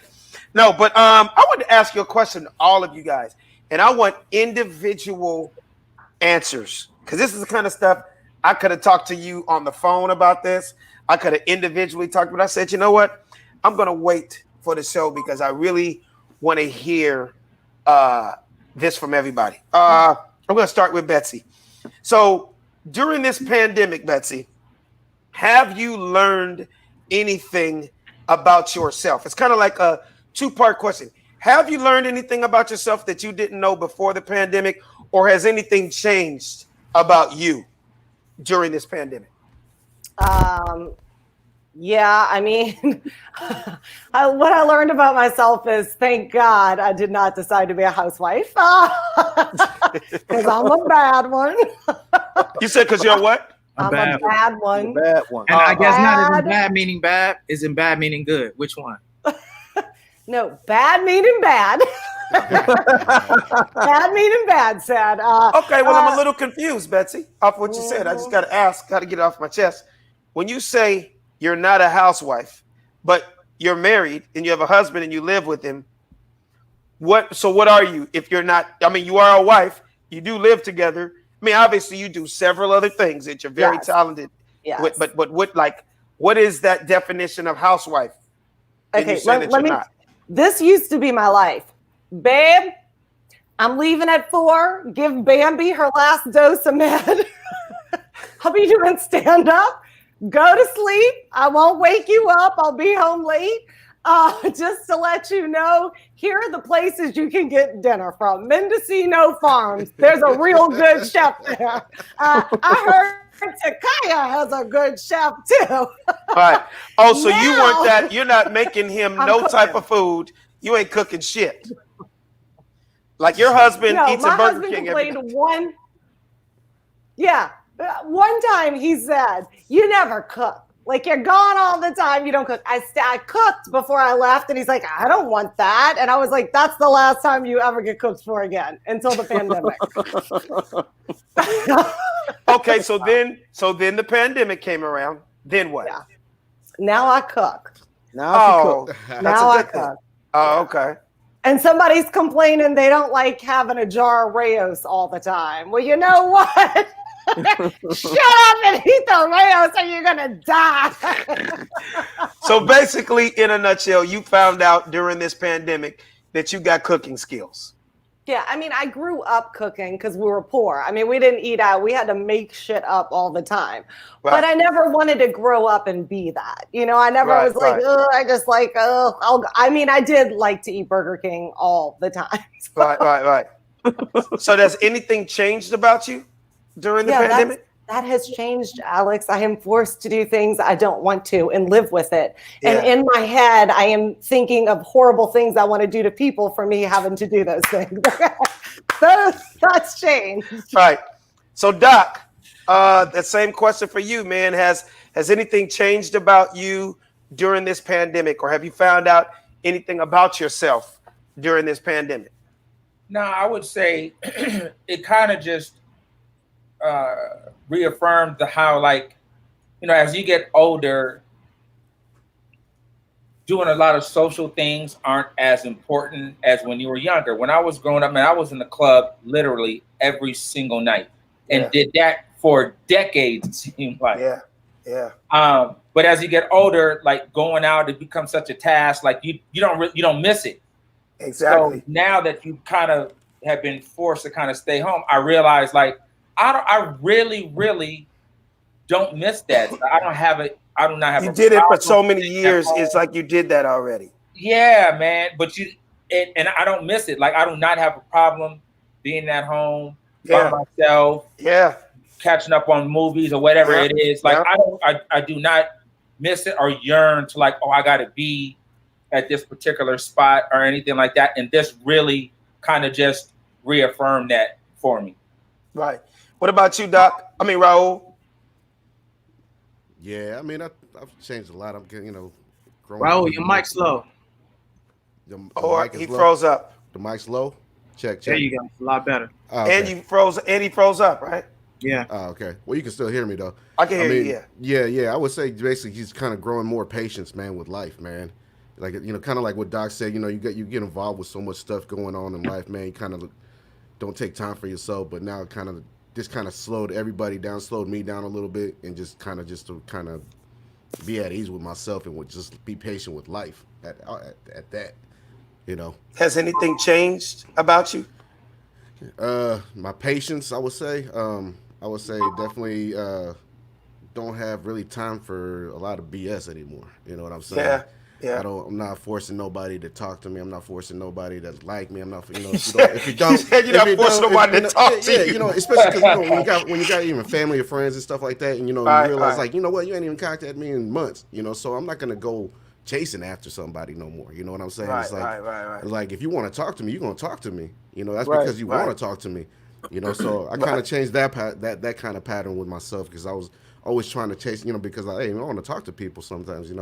E: No, but I want to ask you a question, all of you guys, and I want individual answers because this is the kind of stuff I could have talked to you on the phone about this. I could have individually talked, but I said, you know what? I'm gonna wait for the show because I really want to hear this from everybody. I'm going to start with Betsy. So during this pandemic, Betsy, have you learned anything about yourself? It's kind of like a two-part question. Have you learned anything about yourself that you didn't know before the pandemic, or has anything changed about you during this pandemic?
D: Yeah, I mean, what I learned about myself is, thank God I did not decide to be a housewife because I'm a bad one.
E: You said because you're what?
D: I'm a bad one.
F: Bad one.
A: And I guess not as in
D: Bad.
A: bad meaning bad, is in bad meaning good. Which one?
D: No, bad meaning bad. Bad meaning bad, sad.
E: Okay, well, I'm a little confused, Betsy, off what you said. I just got to ask, got to get it off my chest. When you say you're not a housewife, but you're married and you have a husband and you live with him, what are you if you're not? I mean, you are a wife. You do live together. I mean, obviously, you do several other things that you're very talented with, but what is that definition of housewife?
D: Okay, let me. This used to be my life. Babe, I'm leaving at 4. Give Bambi her last dose of med. I'll be doing stand up. Go to sleep. I won't wake you up. I'll be home late. just to let you know, here are the places you can get dinner from. Mendocino Farms. There's a real good chef there. I heard Takaya has a good chef too.
E: All right. Oh, so you
D: Now-
E: weren't that? You're not making him
D: I'm
E: no
D: cooking.
E: type of food. You ain't cooking shit. Like your husband
D: No,
E: eats
D: my
E: a Burger
D: husband
E: King every
D: complained
E: day.
D: one time he said, "You never cook. Like you're gone all the time. You don't cook." I cooked before I left, and he's like, "I don't want that." And I was like, "That's the last time you ever get cooked for again until the pandemic."
E: Okay, so then the pandemic came around. Then what?
D: Yeah. Now I cook.
F: Now I can
E: Oh,
F: cook.
E: that's
D: Now
E: a
D: I
E: good thing.
D: cook.
E: Oh, okay.
D: And somebody's complaining they don't like having a jar of Rayos all the time. Well, you know what? Shut up and eat the Rayos or you're going to die.
E: So basically, in a nutshell, you found out during this pandemic that you got cooking skills.
D: Yeah, I mean, I grew up cooking because we were poor. I mean, we didn't eat out. We had to make shit up all the time.
E: Right.
D: But I never wanted to grow up and be that. You know, I never
E: Right,
D: was like,
E: right.
D: oh, I just like, oh, I mean, I did like to eat Burger King all the time.
E: Right. So has anything changed about you during the pandemic?
D: That has changed, Alex. I am forced to do things I don't want to and live with it. And
E: Yeah.
D: in my head, I am thinking of horrible things I want to do to people for me having to do those things. That's changed.
E: Right. So Doc, that same question for you, man. Has anything changed about you during this pandemic, or have you found out anything about yourself during this pandemic?
B: No, I would say it kind of just reaffirmed how, like, you know, as you get older, doing a lot of social things aren't as important as when you were younger. When I was growing up, man, I was in the club literally every single night and
E: Yeah.
B: did that for decades, it seemed like.
E: Yeah.
B: But as you get older, like going out, it becomes such a task. Like you don't miss it.
E: Exactly.
B: So now that you kind of have been forced to kind of stay home, I realize like I really don't miss that. I do not have.
E: You
B: a
E: did it for
B: problem
E: so many
B: sitting at
E: years.
B: home.
E: It's like you did that already.
B: Yeah, man. But and I don't miss it. Like I do not have a problem being at home
E: Yeah.
B: by myself,
E: Yeah.
B: catching up on movies or whatever
E: Yeah.
B: it is. Like
E: Yeah.
B: I do not miss it or yearn to like, oh, I got to be at this particular spot or anything like that. And this really kind of just reaffirmed that for me.
E: Right. What about you, Doc? I mean, Raul.
C: Yeah, I mean, I've changed a lot. I'm getting, growing.
A: Raul, your mic's low.
C: The
E: Or
C: mic is
E: he
C: low.
E: froze up.
C: The mic's low. Check.
A: There you go. It's a lot better.
C: Oh, okay.
E: And he froze up, right?
A: Yeah.
C: Oh, okay. Well, you can still hear me though.
E: I can hear you,
C: Yeah. I would say basically he's kind of growing more patience, man, with life, man. Like kind of like what Doc said. You get involved with so much stuff going on in life, man. You kind of don't take time for yourself. But now, this kind of slowed everybody down, slowed me down a little bit, and just to be at ease with myself and just be patient with life at that.
E: Has anything changed about you?
C: My patience, I would say definitely don't have really time for a lot of BS anymore. You know what I'm saying?
E: Yeah.
C: I'm not forcing nobody to talk to me. I'm not forcing nobody to like me. I'm not, if you don't,
E: You said you're not forcing nobody to talk to you.
C: especially because when you got even family or friends and stuff like that, and you
E: Right,
C: realize
E: right.
C: like, you know what, you ain't even contacted me in months. So I'm not gonna go chasing after somebody no more. You know what I'm saying?
E: Right,
C: It's like,
E: right.
C: it's like if you want to talk to me, you're gonna talk to me. That's
F: Right,
C: because you
E: right.
C: want to talk to me. So I kind of changed that kind of pattern with myself because I was always trying to chase, because I want to talk to people sometimes,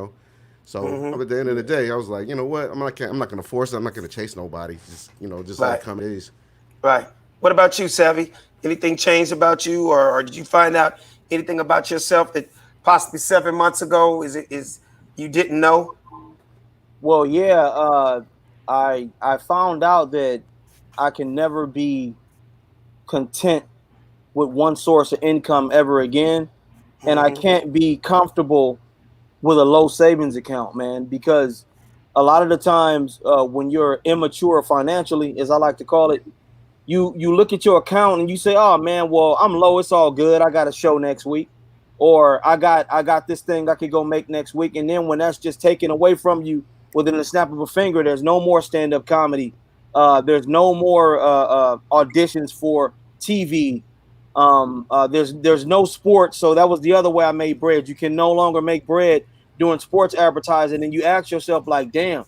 C: So at the end of the day, I was like, you know what, I'm not gonna force it. I'm not gonna chase nobody. Just let
E: Right.
C: it come it is.
E: Right. What about you, Savvy? Anything changed about you, or did you find out anything about yourself that possibly 7 months ago is you didn't know?
F: Well, yeah, I found out that I can never be content with one source of income ever again, and I can't be comfortable with a low savings account, man, because a lot of the times when you're immature financially, as I like to call it, you look at your account and you say, oh man, well, I'm low, it's all good, I got a show next week, or I got this thing I could go make next week, and then when that's just taken away from you within the snap of a finger. There's no more stand-up comedy. There's no more auditions for TV. There's no sports. So that was the other way I made bread. You can no longer make bread doing sports advertising, and you ask yourself, like, damn,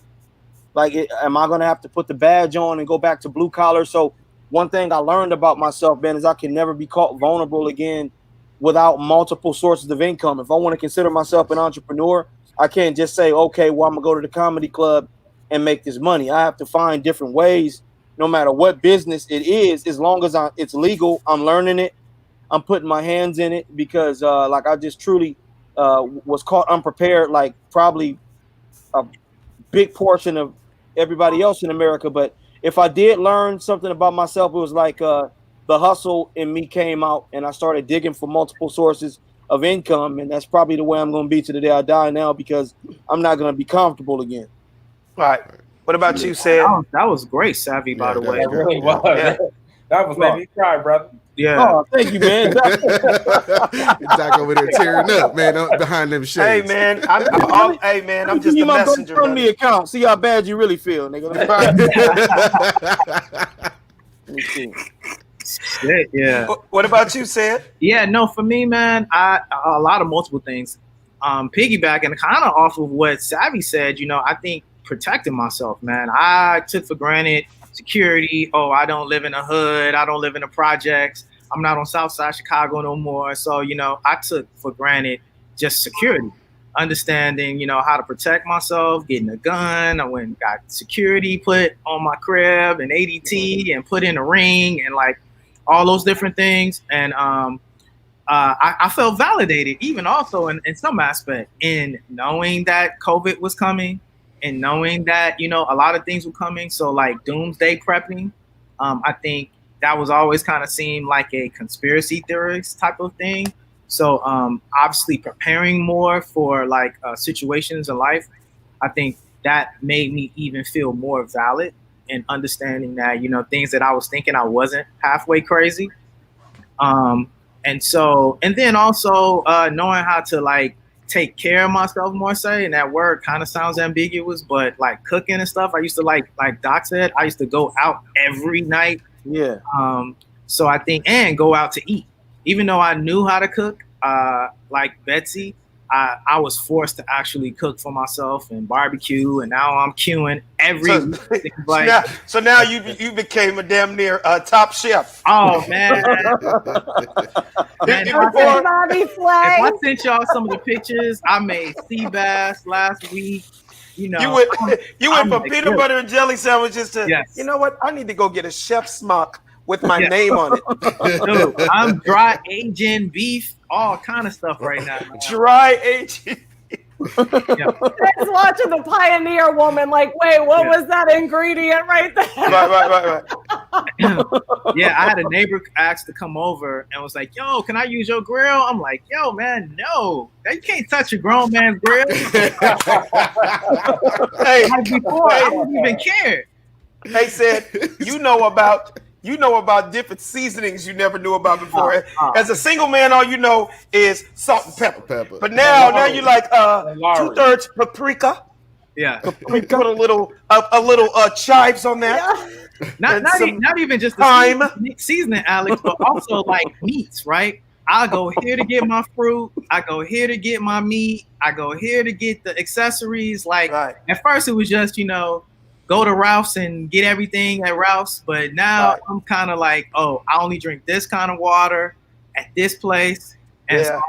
F: am I gonna have to put the badge on and go back to blue collar? So one thing I learned about myself, Ben, is I can never be caught vulnerable again without multiple sources of income. If I want to consider myself an entrepreneur, I can't just say, okay, well, I'm gonna go to the comedy club and make this money. I have to find different ways, no matter what business it is, as long as it's legal. I'm learning it. I'm putting my hands in it because like I just truly was caught unprepared, like probably a big portion of everybody else in America. But if I did learn something about myself, it was like the hustle in me came out, and I started digging for multiple sources of income. And that's probably the way I'm going to be to the day I die now, because I'm not going to be comfortable again.
E: All right. What about you, Sid?
A: That was great, Savvy, by the way.
B: That really was.
E: Yeah.
B: That was made me cry, brother.
A: Yeah.
F: Oh, thank you, man.
C: Doc over there tearing up, man, behind them shades.
E: Hey, man. I'm just a messenger.
F: From the account. See how bad you really feel, nigga. Let me see.
A: Shit, yeah.
E: What about you, Sid?
A: Yeah, no, for me, man, a lot of multiple things. Piggybacking kind of off of what Savvy said, I think protecting myself, man. I took for granted security. Oh, I don't live in a hood. I don't live in the projects. I'm not on Southside Chicago no more. So, I took for granted just security, understanding, how to protect myself, getting a gun. I went and got security put on my crib and ADT and put in a ring and like all those different things. And I felt validated, even also in some aspect, in knowing that COVID was coming and knowing that, a lot of things were coming. So like doomsday prepping, I think that was always kind of seemed like a conspiracy theorist type of thing. So obviously preparing more for like situations in life, I think that made me even feel more valid in understanding that, things that I was thinking I wasn't halfway crazy. And then also knowing how to like take care of myself more, and that word kind of sounds ambiguous, but like cooking and stuff, I used to like Doc said, I used to go out every night.
F: Yeah.
A: So I think, and go out to eat, even though I knew how to cook, like Betsy, I was forced to actually cook for myself and barbecue, and now I'm queuing every week. Like,
E: so now you became a damn near top chef.
A: Oh man! Man, if I sent y'all some of the pictures, I made sea bass last week. You went from peanut butter and jelly sandwiches to,
E: You know what? I need to go get a chef smock with my name on it.
A: Dude, I'm dry aging beef, all kind of stuff right now.
E: Dry aging.
D: Guys watching the Pioneer Woman, like, wait, what was that ingredient right there?
E: Right.
A: Yeah, I had a neighbor asked to come over and was like, "Yo, can I use your grill?" I'm like, "Yo, man, no, you can't touch a grown man's grill."
E: Hey,
A: before I wouldn't even care.
E: They said, you know about different seasonings you never knew about before. As a single man, all you know is salt and pepper. But now you like 2/3 paprika.
A: Yeah,
E: Put a little chives on that.
A: Yeah. Not even just the seasoning, Alex, but also like meats, right? I go here to get my fruit. I go here to get my meat. I go here to get the accessories. Like at first, it was just go to Ralph's and get everything at Ralph's. But now I'm kind of like, oh, I only drink this kind of water at this place. And so,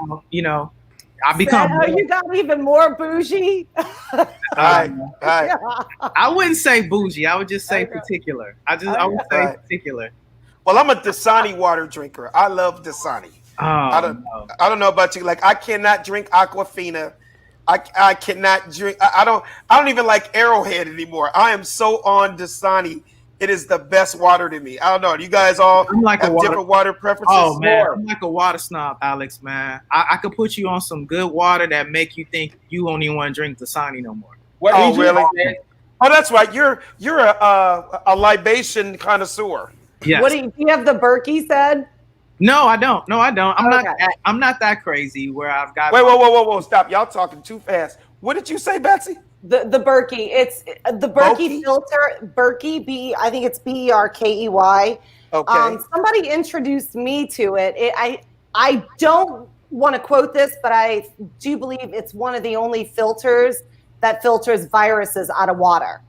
A: I become.
D: You got even more bougie.
E: I
A: wouldn't say bougie. I would just say particular. I would say particular.
E: Well, I'm a Dasani water drinker. I love Dasani. I don't know about you. Like, I cannot drink Aquafina. I cannot drink. I don't even like Arrowhead anymore. I am so on Dasani. It is the best water to me. I don't know. You guys all have different water preferences?
A: Oh, man. I'm like a water snob, Alex, man. I could put you on some good water that make you think you don't even want to drink Dasani no more.
E: Oh, really? Oh, that's right. You're a libation connoisseur.
A: Yes.
D: Do you have the Berkey said?
A: No, I don't. I'm not that crazy where I've got.
E: Whoa! Stop! Y'all talking too fast. What did you say, Betsy?
D: The Berkey. It's the Berkey filter. Berkey, I think it's Berkey.
E: Okay.
D: Somebody introduced me to it. I don't want to quote this, but I do believe it's one of the only filters that filters viruses out of water.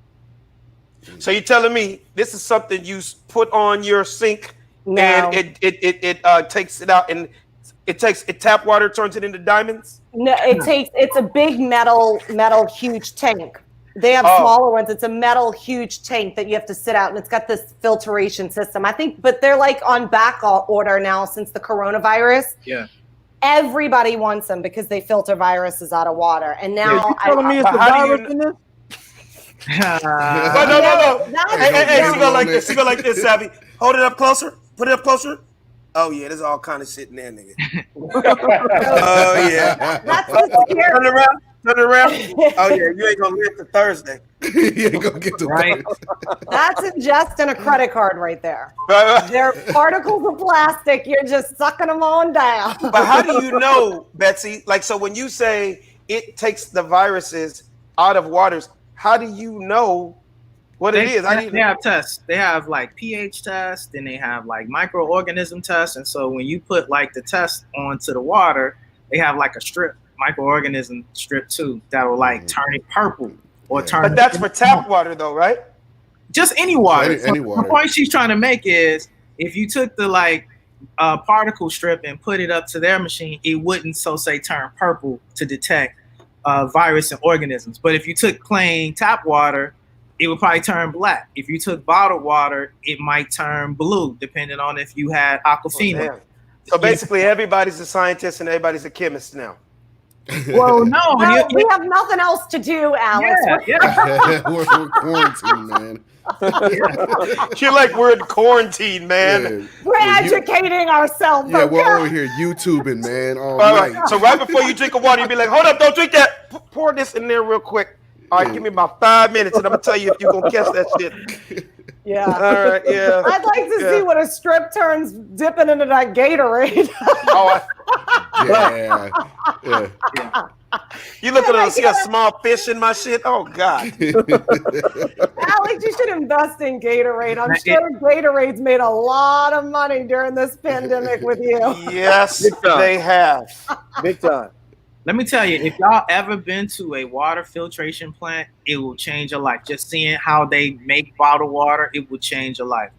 E: So you're telling me this is something you put on your sink
D: No.
E: and it takes it out and it tap water, turns it into diamonds?
D: No, it's a big metal huge tank. They have smaller ones. It's a metal huge tank that you have to sit out, and it's got this filtration system. I think, but they're like on back order now since the coronavirus.
A: Yeah.
D: Everybody wants them because they filter viruses out of water. And now
F: You telling me it's the virus in this?
E: No. Hey, she go like this. She go like this, Savvy. Hold it up closer. Put it up closer. Oh yeah, there's all kind of shit in there, nigga. Oh yeah.
D: That's the scary.
E: Turn around. Oh yeah, you ain't gonna live to Thursday.
C: You ain't gonna get to
A: Right.
D: That's ingesting a credit card right there.
E: But
D: They're particles of plastic. You're just sucking them on down.
E: how do you know, Betsy? Like, so when you say it takes the viruses out of waters, how do you know what it is?
A: They have tests. They have like pH tests, then they have like microorganism tests. And so when you put like the test onto the water, they have like a microorganism strip too, that will like turn it purple or turn.
E: But that's for tap water though, right?
A: Just any water.
C: Any water.
A: The point she's trying to make is if you took the like particle strip and put it up to their machine, it wouldn't turn purple to detect virus and organisms. But if you took plain tap water, it would probably turn black. If you took bottled water, it might turn blue, depending on if you had aquafina.
E: Oh, so basically, everybody's a scientist and everybody's a chemist now.
A: Well, no,
D: Well, we have nothing else to do, Alex.
A: yeah.
C: we're quarantined, man.
E: You're like, we're in quarantine, man.
C: Yeah.
D: We're educating ourselves.
C: Yeah, we're
D: okay?
C: over here YouTubing, man, all
E: All
C: night.
E: right. So right before you drink a water, you be like, hold up, don't drink that. Pour this in there real quick. All right, give me about 5 minutes, and I'm gonna tell you if you're gonna catch that shit.
D: Yeah.
E: All right, yeah.
D: I'd like to see what a strip turns dipping into that Gatorade.
E: Oh,
C: Yeah.
E: you look at us, see a small fish in my shit. Oh God.
D: Alex, you should invest in Gatorade. I'm sure Gatorade's made a lot of money during this pandemic with you.
E: Yes,
F: Big time.
E: they have.
F: Big time.
A: Let me tell you, if y'all ever been to a water filtration plant, it will change your life. Just seeing how they make bottled water, it will change your life.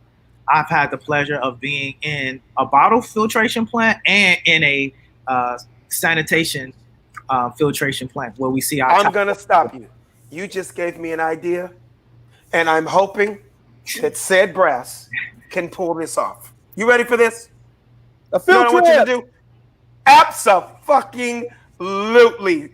A: I've had the pleasure of being in a bottle filtration plant and in a sanitation filtration plant where we see our.
E: I'm gonna stop you. You just gave me an idea, and I'm hoping that said brass can pull this off. You ready for this?
F: A
E: You know what I
F: filter.
E: want you to do? Absolutely,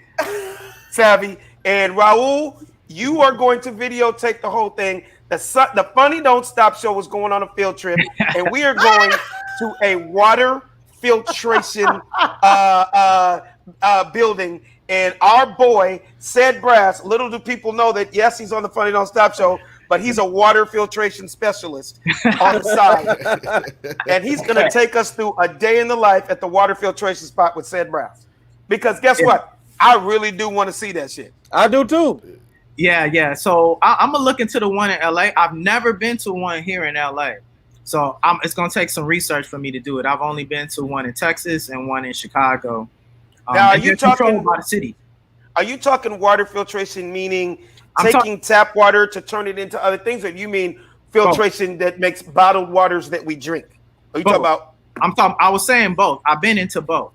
E: Savvy. And Raul, you are going to videotape the whole thing. The Funny Don't Stop show is going on a field trip, and we are going to a water filtration building. And our boy, Said Brass, little do people know that, yes, he's on the Funny Don't Stop show, but he's a water filtration specialist on the side. And he's going to take us through a day in the life at the water filtration spot with Said Brass. Because guess what? I really do want to see that shit.
F: I do too.
A: Yeah. So I'm gonna look into the one in LA. I've never been to one here in LA, so it's gonna take some research for me to do it. I've only been to one in Texas and one in Chicago.
E: Now, are
A: and
E: you
A: they're controlled
E: talking
A: by the city?
E: Are you talking water filtration, meaning
A: I'm
E: taking tap water to turn it into other things, or do you mean filtration that makes bottled waters that we drink? Are you talking about?
A: I was saying both. I've been into both.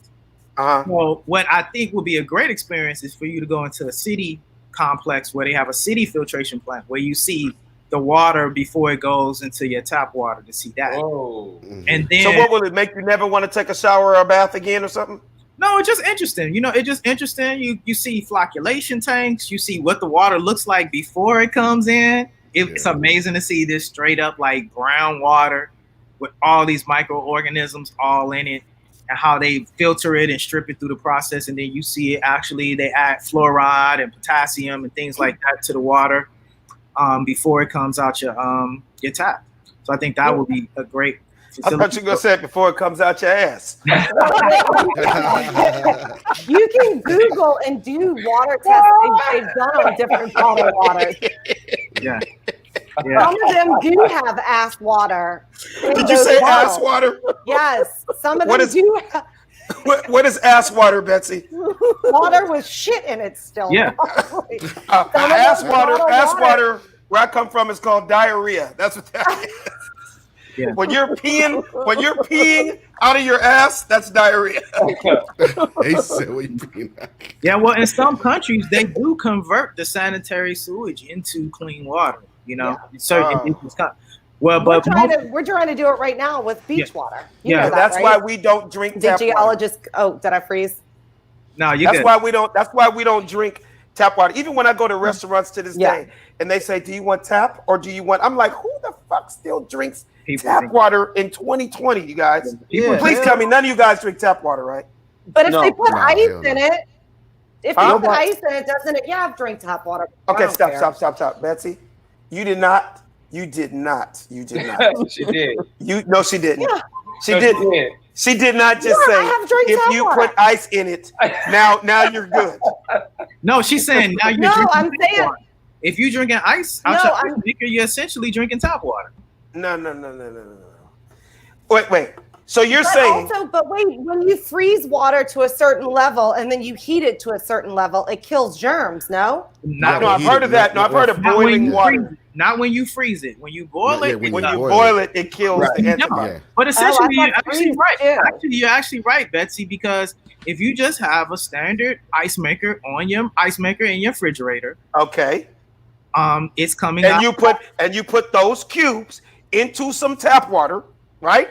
E: Uh-huh.
A: So what I think would be a great experience is for you to go into a city complex where they have a city filtration plant where you see the water before it goes into your tap water to see that.
B: Whoa.
A: And then
E: So what will it make you never want to take a shower or a bath again or something?
A: no, it's just interesting. It's just interesting. You see flocculation tanks. You see what the water looks like before it comes in. It's amazing to see this straight up like brown water with all these microorganisms all in it, and how they filter it and strip it through the process. And then you see it actually, they add fluoride and potassium and things like that to the water before it comes out your tap. So I think that would be a great.
E: I thought you were gonna say it before it comes out your ass.
D: You can Google and do water tests they've done on different bottled waters.
A: Yeah.
D: Some of them do have ass water.
E: Did you say ass water?
D: Yes. Some of
E: What
D: them
E: is-
D: do have
E: What is ass water, Betsy?
D: water with shit in it still.
A: Yeah.
E: Ass water.
D: bottled
E: Ass
D: water.
E: water. Where I come from is called diarrhea. That's what that is.
A: Yeah.
E: When you're peeing out of your ass, that's diarrhea.
C: He said, "What you mean?"
A: Yeah, well, in some countries they do convert the sanitary sewage into clean water. You know, well, but
D: We're trying to do it right now with beach water. You know that,
E: That's
D: right?
E: why we don't drink
D: The
E: tap water.
D: geologist. Oh, did I freeze?
A: no, you
E: That's
A: good.
E: why we don't. That's why we don't drink tap water. Even when I go to restaurants to this
D: Yeah.
E: day, and they say, "Do you want tap or do you want?" I'm like, "Who the fuck still drinks
A: People
E: tap
A: think-
E: water in 2020?" You guys,
A: People
E: please
A: think-
E: tell me none of you guys drink tap water, right?
D: But if
F: No.
D: they put
C: No,
D: ice
C: hell
D: in
C: no.
D: it, if they put ice in it, doesn't it? Yeah, I've drank tap water. I
E: Okay,
D: don't
E: stop,
D: care.
E: stop, Betsy. You did not. You did not. You did not.
B: She did.
E: No, she didn't.
D: Yeah.
E: She
B: No,
E: didn't.
B: She did.
E: She did not just
D: Yeah, I
E: say
D: have drank
E: if
D: tap
E: you
D: water.
E: put ice in it, now you're good.
A: No, she's saying now you're
D: No,
A: drinking
D: I'm
A: tap
D: saying-
A: water. If you're drinking ice out
D: No,
A: your
D: I'm-
A: ice maker, you're essentially drinking tap water.
E: No. Wait. So you're saying
D: But wait, when you freeze water to a certain level and then you heat it to a certain level, it kills germs. No.
A: Not
E: no, I've heard of that. No, I've heard of
A: not when
E: boiling
A: you
E: water.
A: freeze it. Not when you freeze it. When you boil
C: Yeah,
A: it,
C: when
E: When
A: it's
E: you
A: not-
E: boil it, it kills the
A: Yeah.
E: antibody.
C: Yeah.
A: But essentially,
D: thought
A: you're actually
D: freeze
A: right.
D: too.
A: Actually, you're actually right, Betsy, because if you just have a standard ice maker on your ice maker in your refrigerator,
E: Okay.
A: it's coming
E: And
A: out.
E: you put those cubes into some tap water, right?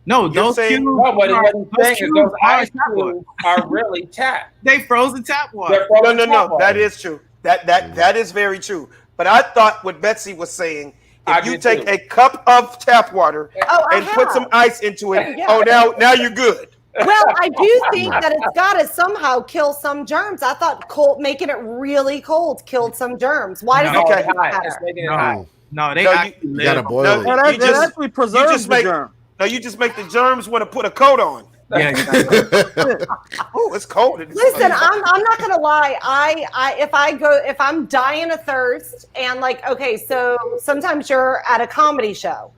A: No,
E: You're
A: those
E: saying-
A: cubes
B: No, but
A: are-
B: what he's saying is
A: cubes
B: those
A: are
B: ice
A: tap water.
B: cubes are really tap.
A: They frozen tap water.
B: They're frozen tap
E: No.
B: water.
E: That is true. That is very true. But I thought what Betsy was saying,
B: I
E: if you
B: did
E: take
B: too.
E: a cup of tap water
D: Oh, I
E: and put
D: have.
E: some ice into it,
D: Yeah.
E: now you're good.
D: Well, I do think that it's got to somehow kill some germs. I thought making it really cold killed some germs. Why does
A: No.
D: it
E: Okay.
D: taste
B: Hot.
D: better?
B: It's making it
A: No.
B: hot.
A: No, they
E: No, you-
A: actually
C: You gotta
A: live.
C: boil
E: No,
C: it.
F: That,
E: You just-
F: actually preserves
E: just
F: the
E: make-
F: germ.
E: No, you just make the germs want to put a coat on.
A: Yeah,
E: Oh, it's cold.
D: Listen, I'm not gonna lie. If I'm dying of thirst and like, okay, so sometimes you're at a comedy show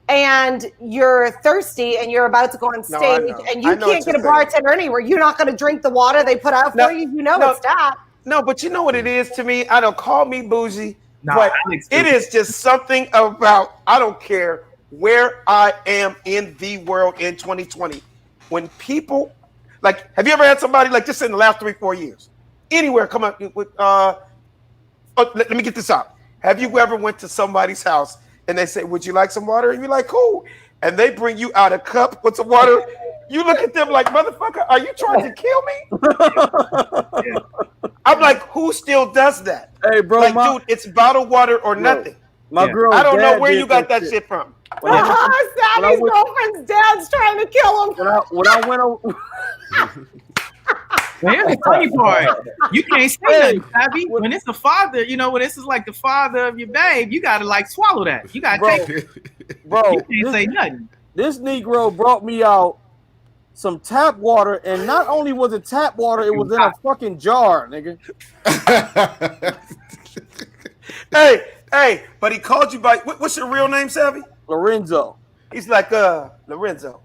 D: and you're thirsty and you're about to go on
E: No, I
D: stage
E: know.
D: and
E: I
D: you
E: know
D: can't
E: what
D: get a
E: you're saying.
D: bartender anywhere. You're not gonna drink the water they put out
E: No,
D: for you. You know
E: no.
D: it's tap.
E: No, but you know what it is to me? I don't call me bougie,
A: Nah,
E: but
A: Alex
E: it
A: is.
E: is just something about, I don't care where I am in the world in 2020. When people, like, have you ever had somebody like just in the last 3-4 years? Anywhere, come up with, let me get this out. Have you ever went to somebody's house and they say, would you like some water? And you're like, cool. And they bring you out a cup with some water. You look at them like, motherfucker, are you trying to kill me? I'm like, who still does that?
F: Hey, bro,
E: Like,
F: my,
E: dude, it's bottled water or nothing.
F: my
A: Yeah.
F: girl.
E: I don't know
F: dad
E: where
F: did
E: you got that shit from.
F: When I,
D: Sally's
F: went-
D: girlfriend's dad's trying to kill him.
F: when I went over,
A: Well, here's the funny part. You can't say nothing, Abby. When it's the father, when this is like the father of your babe, you gotta like swallow that. You gotta
F: Bro.
A: take it.
F: bro,
A: You can't say nothing.
F: this Negro brought me out some tap water, and not only was it tap water, it was in a fucking jar, nigga.
E: Hey, but he called you by, what's your real name, Savvy?
F: Lorenzo.
E: He's like, Lorenzo,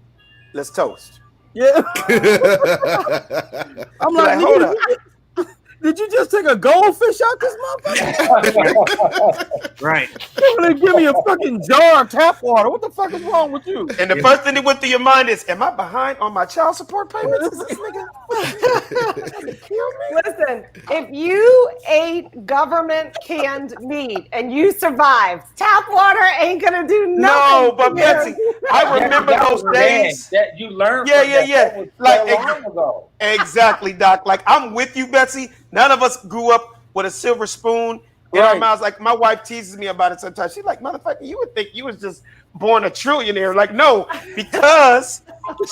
E: let's toast.
F: Yeah. I'm like,
E: Like, hold
F: nigga, did you just take a goldfish out this motherfucker?
A: Right.
F: They give me a fucking jar of tap water. What the fuck is wrong with you?
E: And the first thing that went through your mind is, am I behind on my child support payments? Is this nigga kill me?
D: Listen, if you ate government canned meat and you survived, tap water ain't gonna do nothing.
E: No, but
D: to you.
E: Betsy, I remember
B: That
E: those
B: was
E: days.
B: bad. That you learned.
E: Yeah,
B: from
E: yeah,
B: that.
E: yeah.
B: That was
E: Like,
B: so long ago.
E: Exactly, Doc. Like, I'm with you, Betsy. None of us grew up with a silver spoon in our
F: Right.
E: mouths. Like, my wife teases me about it sometimes. She's like, motherfucker, you would think you was just born a trillionaire. Like, no, because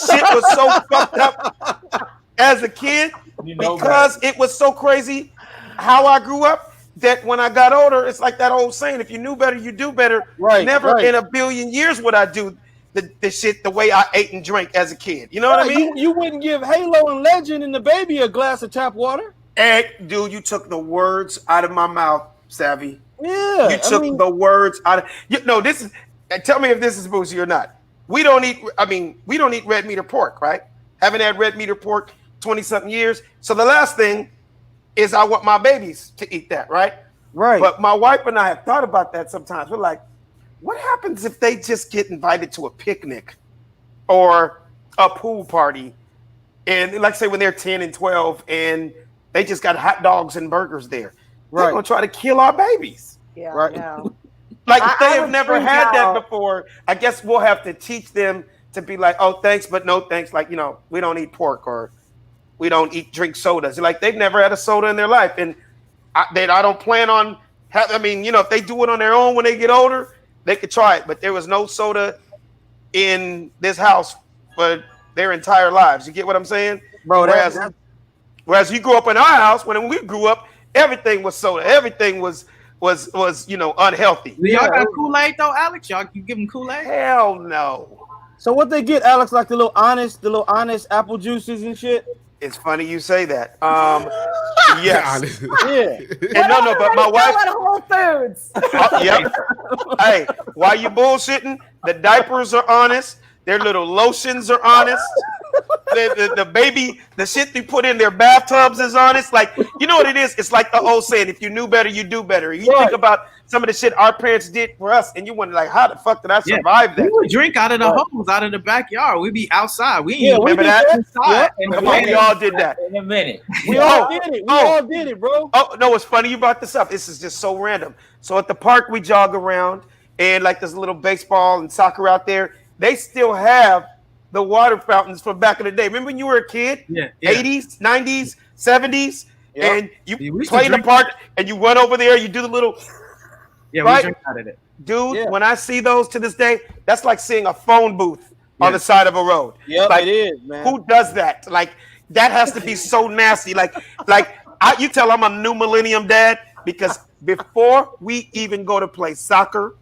E: shit was so fucked up as a kid, because it was so crazy how I grew up, that when I got older, it's like that old saying, if you knew better, you do better.
F: Right,
E: Never
F: right.
E: in a billion years would I do the shit the way I ate and drank as a kid. You know what I mean?
F: You wouldn't give Halo and Legend and the baby a glass of tap water.
E: Hey, dude, you took the words out of my mouth, Savvy.
F: Yeah,
E: You took the words out of this is. Tell me if this is bougie or not. We don't eat red meat or pork, right? Haven't had red meat or pork 20-something years. So the last thing is I want my babies to eat that, right?
F: Right.
E: But my wife and I have thought about that sometimes. We're like, what happens if they just get invited to a picnic or a pool party? And like say when they're 10 and 12 and they just got hot dogs and burgers there. They're gonna try to kill our babies.
D: Yeah,
F: Right.
D: yeah.
E: Like if they
D: I
E: have
D: would
E: never
D: freak
E: had
D: out.
E: that before, I guess we'll have to teach them to be like, oh, thanks, but no thanks. Like, we don't eat pork or we don't drink sodas. Like they've never had a soda in their life. And I don't plan on if they do it on their own when they get older, they could try it. But there was no soda in this house for their entire lives. You get what I'm saying?
F: Bro,
E: Whereas you grew up in our house, when we grew up, everything was soda. Everything was unhealthy.
A: Do y'all got Kool-Aid though, Alex? Y'all you give them Kool-Aid?
E: Hell no.
F: So what they get, Alex, like the little honest apple juices and shit?
E: It's funny you say that. Yes.
F: Yeah.
E: And no, but my wife.
D: At Whole Foods.
E: Yep. Hey, why you bullshitting? The diapers are honest. Their little lotions are honest. The baby, the shit they put in their bathtubs is honest. Like, you know what it is? It's like the old saying, if you knew better, you do better. You think about some of the shit our parents did for us, and you wonder, like, how the fuck did I survive that?
A: We would drink out of the hose, out of the backyard. We'd be outside.
E: Remember that?
A: Inside.
E: Come on, we all did that.
B: In a minute.
F: We all did it. We all did it, bro.
E: Oh, no, it's funny you brought this up. This is just so random. So at the park, we jog around, and like there's a little baseball and soccer out there. They still have the water fountains from back in the day. Remember when you were a kid?
A: Yeah.
E: 80s, 90s, 70s?
F: Yep.
E: And you
A: We used to
E: play in the
A: drink-
E: park, and you run over there, you do the little...
A: Yeah,
E: Right?
A: we drink out of it.
E: Dude, when I see those to this day, that's like seeing a phone booth on the
A: Yes.
E: side of a road.
F: Yep,
E: Like,
F: it is, man.
E: who does that? Like, that has to be so nasty. You tell I'm a new millennium dad, because before we even go to play soccer,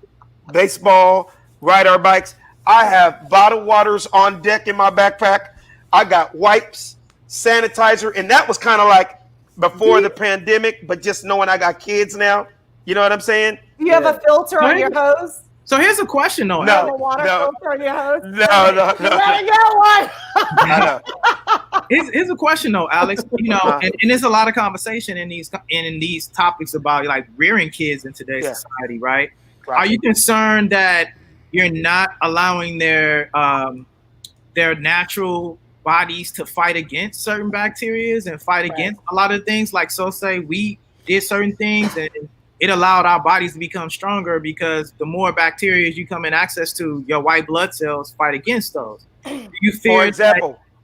E: baseball, ride our bikes, I have bottled waters on deck in my backpack. I got wipes, sanitizer, and that was kind of like before the pandemic, but just knowing I got kids now. You know what I'm saying?
D: Do you have a filter on
A: Right.
D: your hose?
A: So here's a question though.
E: No.
D: You have a water filter on your hose?
E: No.
D: You better get one.
E: I know.
A: Here's a question though, Alex. And there's a lot of conversation in these topics about like rearing kids in today's society, right? Are you concerned that you're not allowing their natural bodies to fight against certain bacteria and fight against a lot of things? Like, so say we did certain things and it allowed our bodies to become stronger because the more bacteria you come in access to, your white blood cells fight against those. Do you fear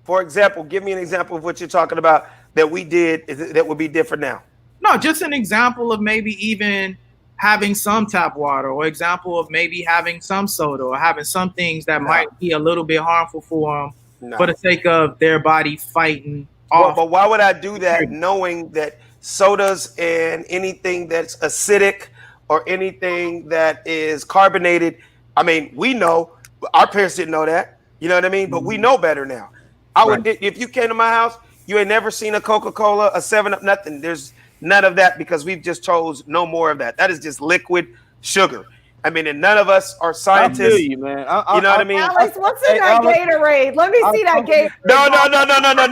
E: For example, give me an example of what you're talking about that we did that would be different now.
A: No, just an example of maybe even having some tap water, or example of maybe having some soda, or having some things that might be a little bit harmful for them for the sake of their body fighting off.
E: But why would I do that knowing that sodas and anything that's acidic or anything that is carbonated, I mean, we know, our parents didn't know that, you know what I mean? But we know better now. If you came to my house, you ain't never seen a Coca-Cola, a 7-Up, nothing. There's none of that because we've just chose no more of that. That is just liquid sugar. I mean, and none of us are scientists.
F: I feel you, man.
E: You know what I mean?
D: Alex, what's in that Gatorade? Let me see that Gatorade.
E: No.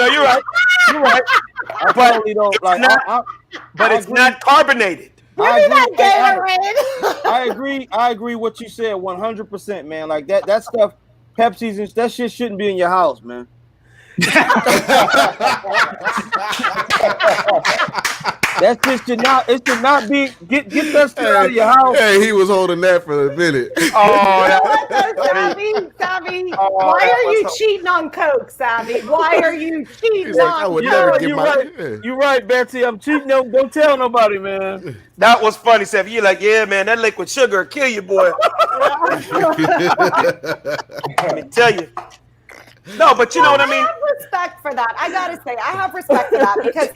E: You're right. You're right.
F: I probably don't like.
E: But it's not carbonated.
D: Give me that Gatorade.
F: I agree. What you said, 100%, man. Like that stuff, Pepsi's and that shit shouldn't be in your house, man. That shit should not. It should not be. Get that stuff out of your house.
C: Hey, he was holding that for a minute.
D: Savvy, why are you cheating on Coke, Savvy? Why are you cheating
C: I
D: on
C: would
D: Coke?
C: never get
F: You're right, Betsy. I'm cheating. Don't tell nobody, man.
E: That was funny, Seth. You're like, yeah, man, that liquid sugar will kill you, boy. Let me tell you. No, but you know what I mean?
D: I have respect for that. I gotta say, I have respect for that because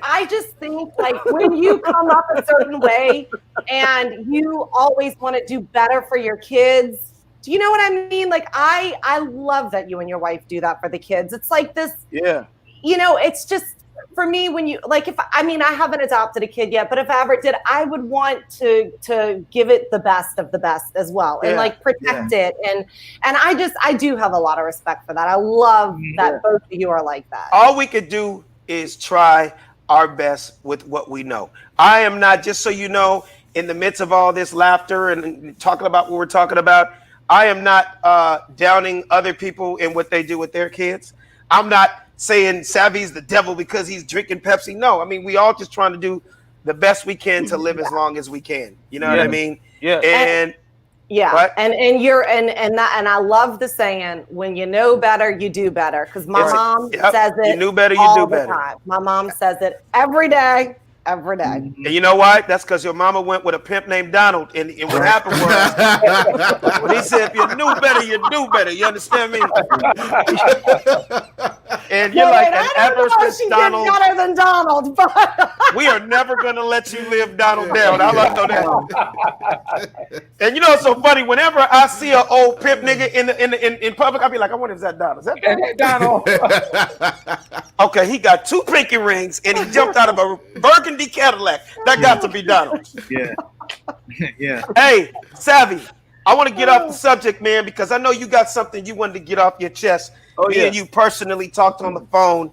D: I just think like when you come up a certain way and you always want to do better for your kids, Do you know what I mean? Like I love that you and your wife do that for the kids. It's like this,
F: Yeah.
D: you know, it's just for me when you like I haven't adopted a kid yet, but if I ever did, I would want to give it the best of the best as well and like protect it. And I do have a lot of respect for that. I love that both of you are like that.
E: All we could do is try our best with what we know. I am not, just so you know, in the midst of all this laughter and talking about what we're talking about, I am not downing other people in what they do with their kids. I'm not saying Savvy's the devil because he's drinking Pepsi. No, I mean, we all just trying to do the best we can to live as long as we can. You know what I mean?
F: Yeah.
E: And
D: yeah, and you're and I love the saying, when you know better, you do better. Because my mom says it.
E: You knew better, you
D: all
E: do
D: the
E: better.
D: time. My mom says it every day.
E: And you know why? That's because your mama went with a pimp named Donald. And what happened was, when he said, if you knew better, you do better. You understand me? And you're like, and ever since Donald,
D: better than Donald, but
E: we are never going to let you live Donald down. I love to know that. And you know, it's so funny. Whenever I see an old pimp nigga in public, I'll be like, I wonder if that's Donald. Is that Donald? Okay, he got 2 pinky rings and he jumped out of a burgundy Cadillac. That got to be Donald.
A: Yeah. Yeah.
E: Hey, Savvy, I want to get off the subject, man, because I know you got something you wanted to get off your chest. Me and you personally talked on the phone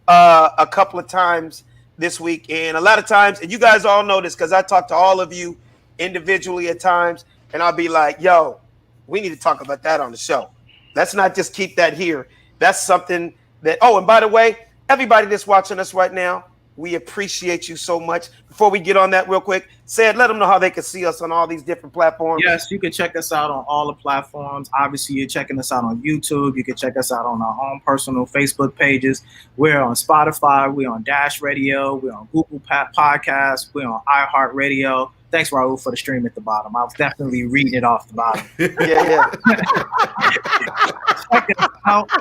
E: a couple of times this week, and a lot of times, and you guys all know this because I talk to all of you individually at times, and I'll be like, yo, we need to talk about that on the show. Let's not just keep that here. That's something that, oh, and by the way, everybody that's watching us right now, we appreciate you so much. Before we get on that real quick, Sad, let them know how they can see us on all these different platforms.
A: Yes, you can check us out on all the platforms. Obviously, you're checking us out on YouTube. You can check us out on our own personal Facebook pages. We're on Spotify. We're on Dash Radio. We're on Google Podcasts. We're on iHeartRadio. Thanks, Raul, for the stream at the bottom. I was definitely reading it off the bottom.
E: Yeah.
A: Check us out.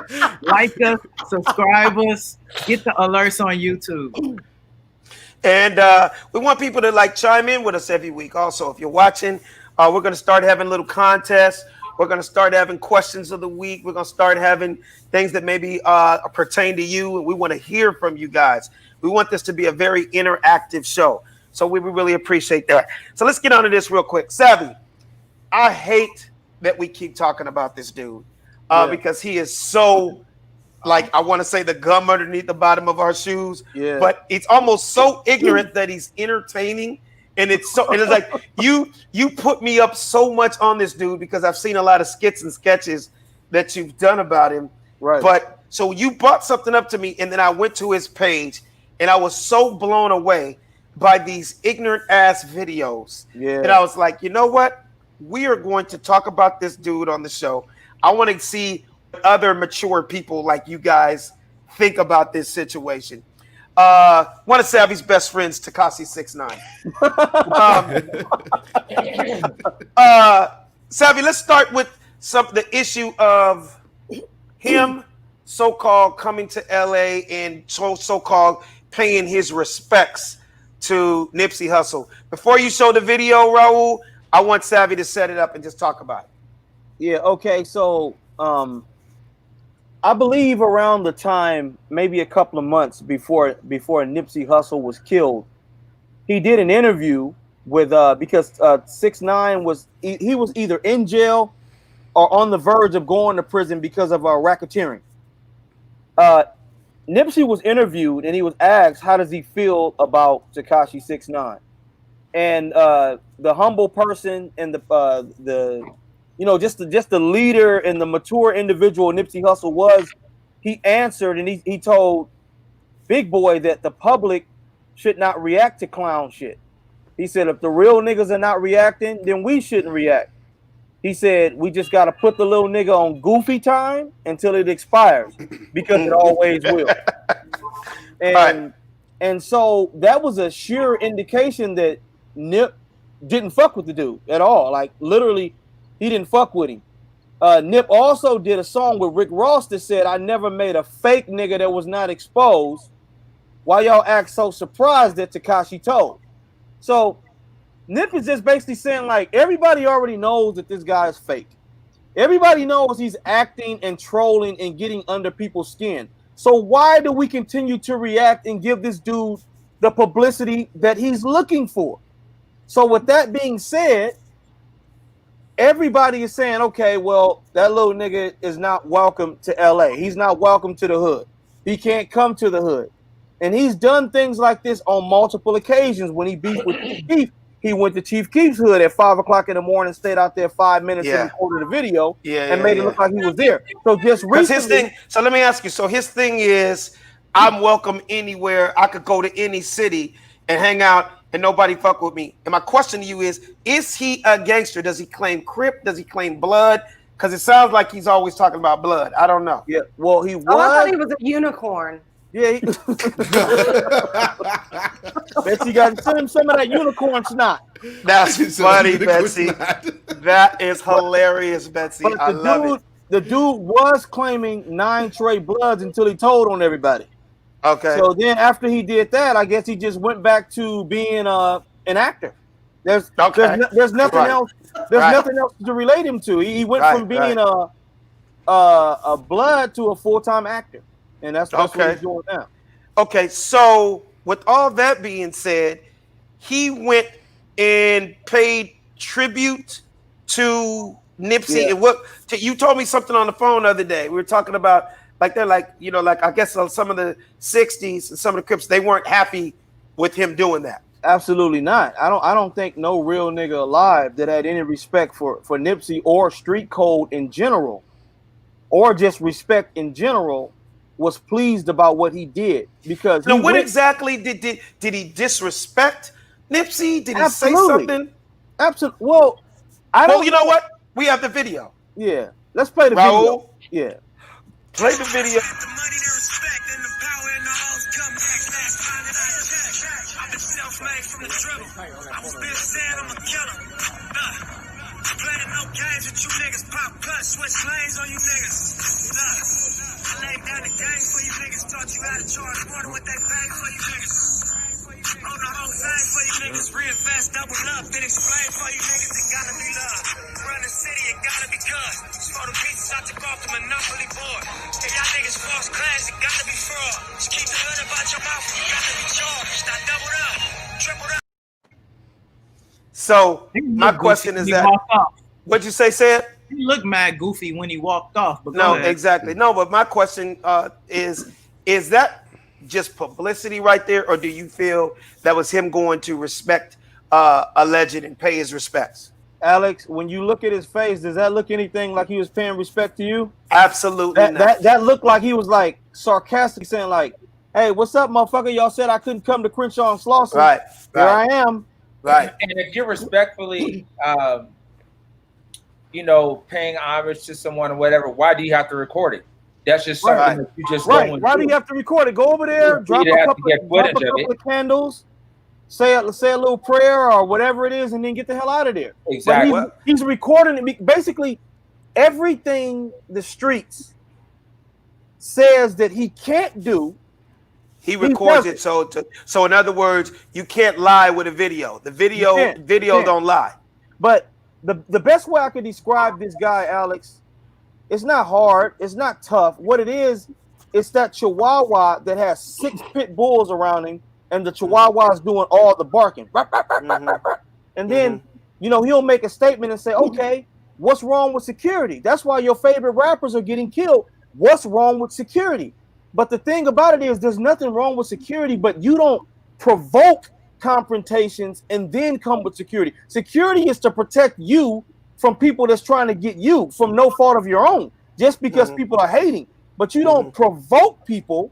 A: Like us. Subscribe us. Get the alerts on YouTube.
E: And we want people to like chime in with us every week. Also, if you're watching, we're going to start having little contests. We're going to start having questions of the week. We're going to start having things that maybe pertain to you. And we want to hear from you guys. We want this to be a very interactive show. So we really appreciate that. So let's get on to this real quick. Savvy, I hate that we keep talking about this dude because he is so, like, I want to say the gum underneath the bottom of our shoes. Yeah. But it's almost so ignorant that he's entertaining. And it's so, and it's like, you put me up so much on this dude because I've seen a lot of skits and sketches that you've done about him.
F: Right.
E: But so you brought something up to me, and then I went to his page, and I was so blown away by these ignorant ass videos. Yeah. And I was like, you know what? We are going to talk about this dude on the show. I want to see what other mature people like you guys think about this situation. One of Savvy's best friends, Tekashi 6ix9ine. Savvy, let's start with the issue of him so-called coming to LA and so-called paying his respects to Nipsey Hussle. Before you show the video, Raul, I want Savvy to set it up and just talk about it.
F: Yeah, okay. So I believe around the time, maybe a couple of months before Nipsey Hussle was killed, he did an interview with because 6ix9ine was either in jail or on the verge of going to prison because of racketeering. Nipsey was interviewed and he was asked, how does he feel about Tekashi 6ix9ine? And the humble person and the just the leader and the mature individual Nipsey Hussle was, he answered and he told Big Boy that the public should not react to clown shit. He said, if the real niggas are not reacting, then we shouldn't react. He said, we just got to put the little nigga on goofy time until it expires, because it always will. And so that was a sure indication that Nip didn't fuck with the dude at all. Like, literally, he didn't fuck with him. Nip also did a song with Rick Ross that said, I never made a fake nigga that was not exposed. Why y'all act so surprised that Tekashi told? So Nip is just basically saying, like, everybody already knows that this guy is fake. Everybody knows he's acting and trolling and getting under people's skin. So why do we continue to react and give this dude the publicity that he's looking for? So with that being said, everybody is saying, okay, well, that little nigga is not welcome to LA. He's not welcome to the hood. He can't come to the hood. And he's done things like this on multiple occasions. When he beefed with Chief Keef, he went to Chief Keef's hood at 5 o'clock in the morning, stayed out there 5 minutes and recorded a video and made it look like he was there. So just recently,
E: his thing. So let me ask you. So his thing is, I'm welcome anywhere. I could go to any city and hang out, and nobody fuck with me. And my question to you is he a gangster? Does he claim Crip? Does he claim blood? Because it sounds like he's always talking about blood. I don't know.
F: Yeah, well, he was.
D: Oh, I thought he was a unicorn.
F: Yeah. Betsy got send him some of that unicorn snot.
E: That's funny, Betsy. That is hilarious, Betsy.
F: But
E: I love it.
F: The dude was claiming 9 Trey Bloods until he told on everybody.
E: Okay.
F: So then after he did that, I guess he just went back to being an actor. There's nothing else. There's nothing else to relate him to. He went from being a blood to a full-time actor, and that's what he's doing now. Okay, so with all that being said, he went and paid tribute to Nipsey.
E: Yeah.
F: And what you told me something on the phone the other day. We were talking about I guess some of the 60s and some of the Crips, they weren't happy with him doing that. Absolutely not. I don't think no real nigga alive that had any respect for Nipsey or street code in general, or just respect in general, was pleased about what he did. Because now, what exactly did he disrespect Nipsey? Did he say something? Absolutely. Well, you know what? We have the video. Yeah. Let's play the video. Yeah. Play the video.
G: Playing no games with you niggas, pop cut, switch lanes on you niggas. Look, I laid down the game for you niggas, taught you how to charge more than what they pay for you niggas. On the whole thing for you niggas, reinvest, double up, then explain for you niggas, it gotta be love. Run the city, it gotta be cuz. For the pieces I took off the Monopoly board. If y'all niggas false class, it gotta be fraud. Just keep the hood about your mouth, you gotta be charged. Now double up, triple up.
E: So my question is that, what'd you say, Sid?
A: He looked mad goofy when he walked off. But
E: no, exactly. No, but my question is that just publicity right there, or do you feel that was him going to respect a legend and pay his respects?
F: Alex, when you look at his face, does that look anything like he was paying respect to you?
E: Absolutely not.
F: That looked like he was like sarcastic, saying like, "Hey, what's up, motherfucker? Y'all said I couldn't come to Crenshaw and Slauson.
E: Right.
F: Here I am."
E: Right.
B: And if you're respectfully, paying homage to someone or whatever, why do you have to record it? That's just something that you just don't
F: Why do you have to record it? Go over there, drop a couple of candles, say a little prayer or whatever it is, and then get the hell out of there.
B: Exactly.
F: He's recording it. Basically, everything the streets says that he can't do,
E: he records it. So in other words, you can't lie with a video. The video don't lie.
F: But the best way I could describe this guy, Alex, it's not hard, it's not tough. What it is, it's that Chihuahua that has 6 pit bulls around him, and the Chihuahua is doing all the barking. And then, he'll make a statement and say, okay, what's wrong with security? That's why your favorite rappers are getting killed. What's wrong with security? But the thing about it is, there's nothing wrong with security, but you don't provoke confrontations and then come with security. Security is to protect you from people that's trying to get you from no fault of your own, just because people are hating. But you don't provoke people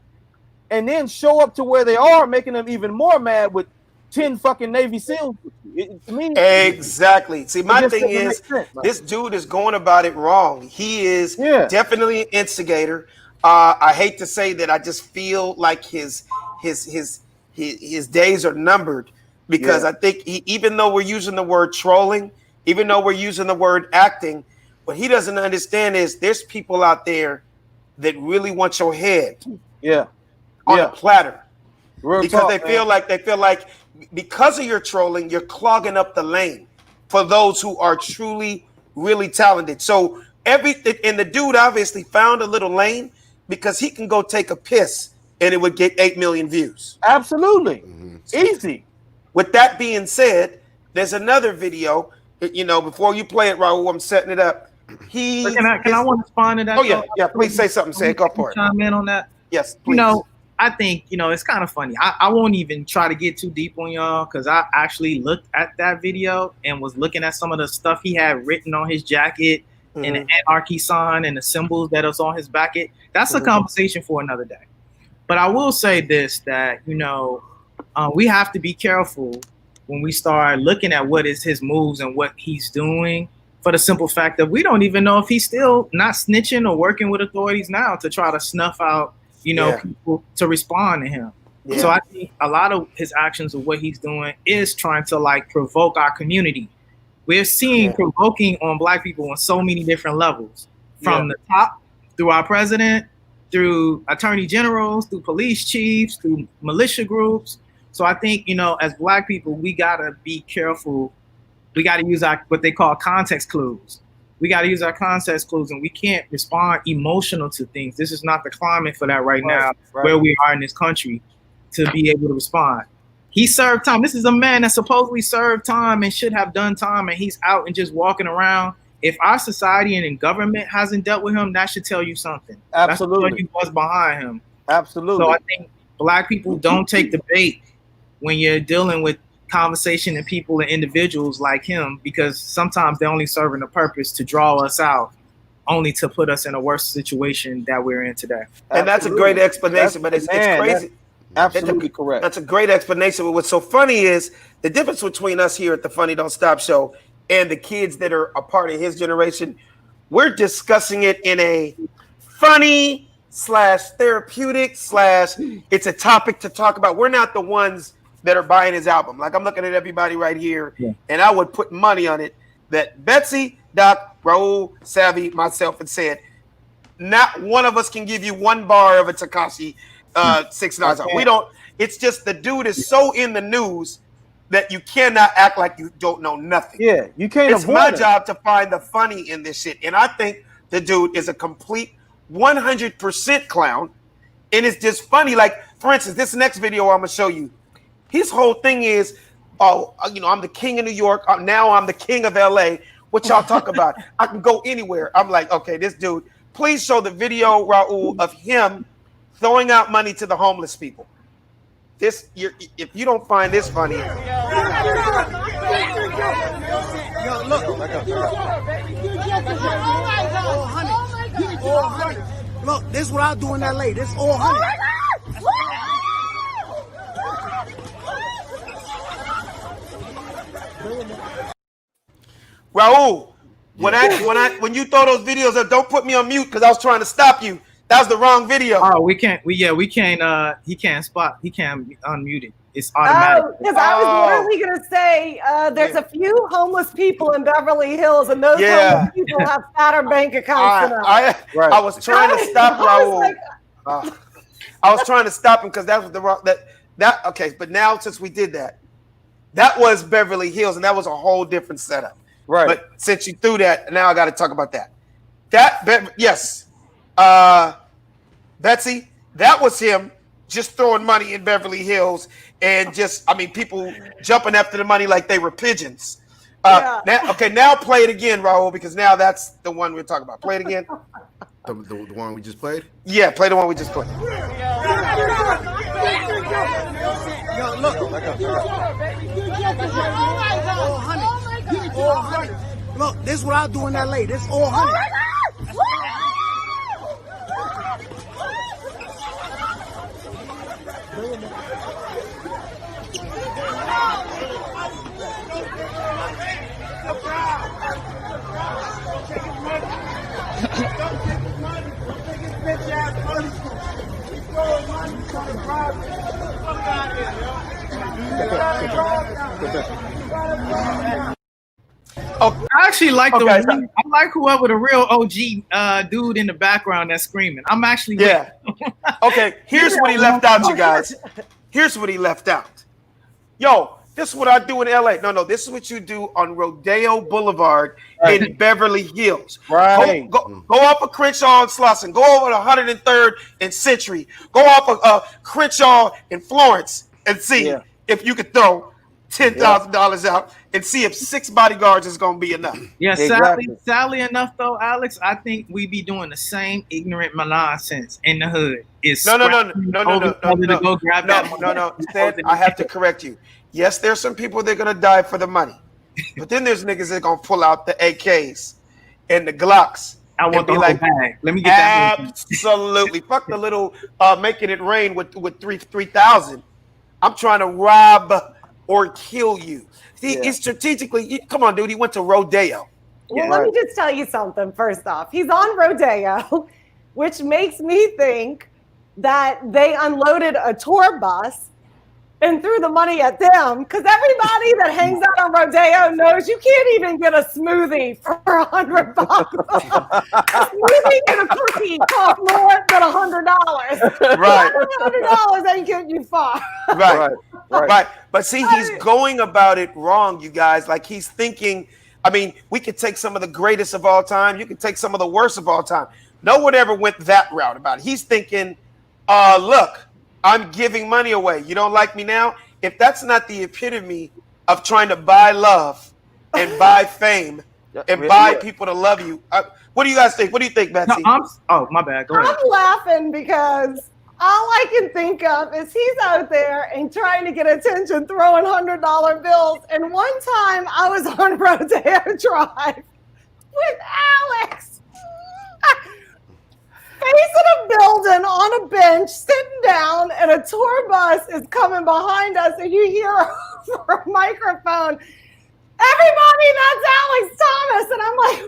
F: and then show up to where they are, making them even more mad with 10 fucking Navy SEALs.
E: Exactly. See, my thing is, this dude is going about it wrong. He is definitely an instigator. I hate to say that, I just feel like his days are numbered, because I think even though we're using the word trolling, even though we're using the word acting, what he doesn't understand is there's people out there that really want your head on a platter. Because they feel like because of your trolling, you're clogging up the lane for those who are truly, really talented. So and the dude obviously found a little lane because he can go take a piss and it would get 8 million views.
F: Absolutely. Easy.
E: With that being said, there's another video. You know, before you play it, Raul, I'm setting it up.
A: Can I want to respond to that?
E: Oh yeah. Please say something. Say it. Go for it.
A: Chime in on that.
E: Yes, please.
A: You know, I think, you know, it's kind of funny. I won't even try to get too deep on y'all because I actually looked at that video and was looking at some of the stuff he had written on his jacket and the anarchy sign and the symbols that was on his jacket. That's a conversation for another day. But I will say this, that, you know, we have to be careful when we start looking at what is his moves and what he's doing, for the simple fact that we don't even know if he's still not snitching or working with authorities now to try to snuff out, you know, people to respond to him. Yeah. So I think a lot of his actions of what he's doing is trying to like provoke our community. We're seeing provoking on Black people on so many different levels, from the top, through our president, through attorney generals, through police chiefs, through militia groups. So I think, you know, as Black people, we gotta be careful. We gotta use our what they call context clues. We gotta use our context clues, and we can't respond emotional to things. This is not the climate for that right now, where we are in this country, to be able to respond. He served time. This is a man that supposedly served time and should have done time, and he's out and just walking around. If our society and government hasn't dealt with him, that should tell you something.
F: Absolutely.
A: That should tell you what's behind him.
F: Absolutely.
A: So I think Black people don't take the bait when you're dealing with conversation and people and individuals like him, because sometimes they're only serving a purpose to draw us out, only to put us in a worse situation that we're in today.
E: And that's a great explanation, but it's crazy.
F: Absolutely correct.
E: That's a great explanation. But what's so funny is the difference between us here at the Funny Don't Stop show and the kids that are a part of his generation. We're discussing it in a funny / therapeutic / it's a topic to talk about. We're not the ones that are buying his album. Like, I'm looking at everybody right here, and I would put money on it that Betsy, Doc, Raul, Savvy, myself, and said, not one of us can give you one bar of a Tekashi 6 9 song. We don't. It's just the dude is so in the news that you cannot act like you don't know nothing.
F: Yeah, you can't.
E: It's my job to find the funny in this shit, and I think the dude is a complete 100% clown, and it's just funny. Like, for instance, this next video I'm gonna show you, his whole thing is, oh, you know, I'm the king of New York. Now I'm the king of LA. What y'all talk about? I can go anywhere. I'm like, okay, this dude. Please show the video, Raul, of him throwing out money to the homeless people. This, if you don't find this funny.
G: Yo, look. Look, this is what I do in LA. This is all honey.
E: Raul, when you throw those videos up, don't put me on mute because I was trying to stop you. That was the wrong video.
A: Oh, we can't. He can't unmute it. It's automatic.
D: Oh, because I was literally gonna say there's a few homeless people in Beverly Hills, and those homeless people have fatter bank accounts than us.
E: I was trying to stop Raul. I was trying to stop him because that was the wrong that okay. But now since we did that, that was Beverly Hills, and that was a whole different setup.
F: Right.
E: But since you threw that, now I got to talk about that. Yes. Betsy, that was him just throwing money in Beverly Hills and just, I mean, people jumping after the money like they were pigeons. Now play it again, Raul, because now that's the one we're talking about. Play it again.
C: The one we just played?
E: Yeah, play the one we just played.
G: Yo, look. All honey. Look, this is what I do in LA. This is all honey.
A: I actually like I like whoever the real OG dude in the background that's screaming. I'm actually
E: Okay, here's what he left out, you guys. Here's what he left out. Yo, This is what I do in LA. No, this is what you do on Rodeo Boulevard in Beverly Hills.
F: Right.
E: Go off of Crenshaw and Slauson. Go over to 103rd and Century. Go off of Crenshaw and Florence and see if you could throw $10,000 out and see if 6 bodyguards is going to be enough.
A: Yeah,
F: Exactly.
A: sadly enough though, Alex, I think we be doing the same ignorant nonsense in the hood. It's
E: No.
A: to go grab that money.
E: No. Instead, I have to correct you. Yes, there's some people that are going to die for the money. But then there's niggas that are going to pull out the AKs and the Glocks.
A: I want
E: and
A: the
E: be
A: whole
E: like,
A: bag. Let me get that.
E: absolutely. Fuck the little making it rain with 3,000. I'm trying to rob or kill you. He's strategically. Come on, dude. He went to Rodeo.
D: Well, let me just tell you something. First off, he's on Rodeo, which makes me think that they unloaded a tour bus and threw the money at them, because everybody that hangs out on Rodeo knows you can't even get a smoothie for $100. A smoothie and a cookie cost more than $100.
E: Right.
D: $100 ain't getting you far.
E: Right. But see, he's going about it wrong, you guys. Like, he's thinking, I mean, we could take some of the greatest of all time. You could take some of the worst of all time. No one ever went that route about it. He's thinking, look, I'm giving money away. You don't like me now? If that's not the epitome of trying to buy love and buy fame and buy people to love you, what do you guys think? What do you think, Betsy?
A: Oh, my bad. Go ahead.
D: I'm laughing because all I can think of is he's out there and trying to get attention, throwing $100 bills. And one time I was on Rodeo Drive with Alex, facing a building on a bench, sitting down, and a tour bus is coming behind us, and you hear over a microphone, "Everybody, that's Alex Thomas," and I'm like.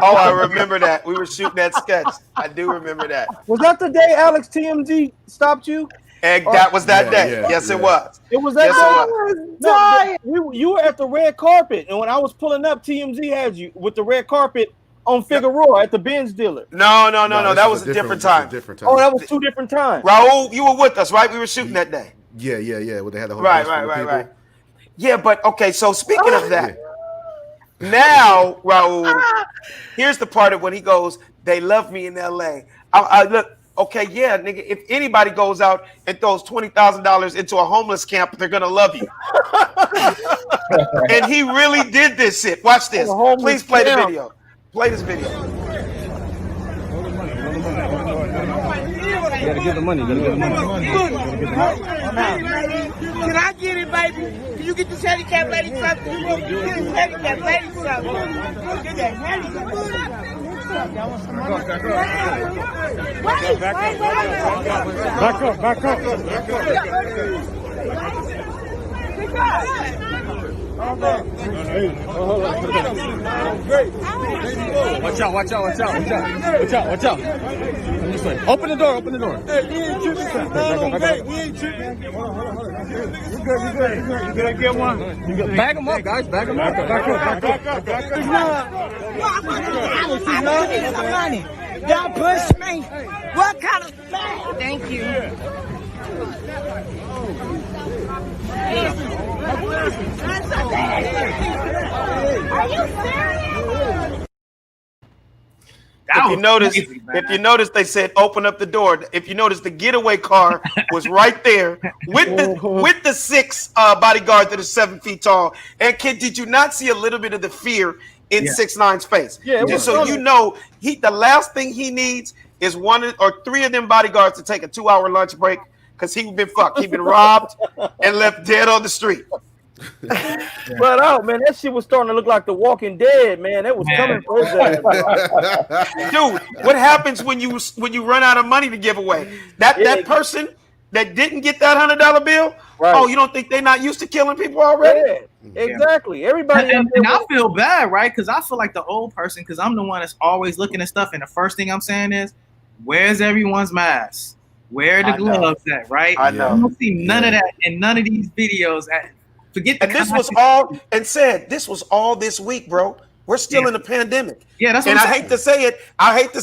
E: Oh, I remember that. We were shooting that sketch. I do remember that.
F: Was that the day Alex TMZ stopped you?
E: And that was that day.
C: Yeah,
E: yes,
C: yeah.
E: it was.
F: It was that
E: Yes,
F: day.
E: it
D: I was dying.
F: You were at the red carpet, and when I was pulling up, TMZ had you with the red carpet on Figueroa at the Benz dealer.
E: No.
C: this
E: That
C: is
E: was a different time.
F: Oh, that was 2 different times.
E: Raul, you were with us, right? We were shooting that day.
C: Yeah. Well, they had the whole
E: Right.
C: bus full of people.
E: Yeah, but okay, so speaking of that, now, Raul, here's the part of when he goes, "They love me in LA." I look, okay, yeah, nigga, if anybody goes out and throws $20,000 into a homeless camp, they're gonna love you. And he really did this shit. Watch this. Please play the video. Play this video.
F: You gotta give the money.
G: Can I get it, baby? Can you get this handicap lady something? Get this handicap lady something. Get that
H: Watch out. I'm just saying. Open the door. Hey, we ain't tripping. We ain't tripping. You good. Get one. Bag them up, guys. Back up.
G: I need some money. Y'all push me. What kind of bag? Thank you. Are you serious?
E: If you notice, they said open up the door. If you notice, the getaway car was right there with the 6 bodyguards that are 7 feet tall. And kid, did you not see a little bit of the fear in 6ix9ine's face?
F: Yeah,
E: just so you know, the last thing he needs is 1 or 3 of them bodyguards to take a 2-hour lunch break, because he's been fucked. He's been robbed and left dead on the street.
F: But oh man, that shit was starting to look like The Walking Dead, man. That was coming for his ass.
E: Dude, what happens when you run out of money to give away? That person that didn't get that $100 bill,
F: right.
E: Oh, you don't think they're not used to killing people already?
F: Yeah, exactly. Everybody
A: and I feel bad, right? Because I feel like the old person, because I'm the one that's always looking at stuff, and the first thing I'm saying is, where's everyone's mask? Where are the gloves at, right?
E: I know.
A: I don't see none of that in none of these videos. Forget the
E: and this was all, and said this was all this week, bro. We're still in a pandemic.
A: Yeah, that's what
E: and
A: I'm
E: I hate to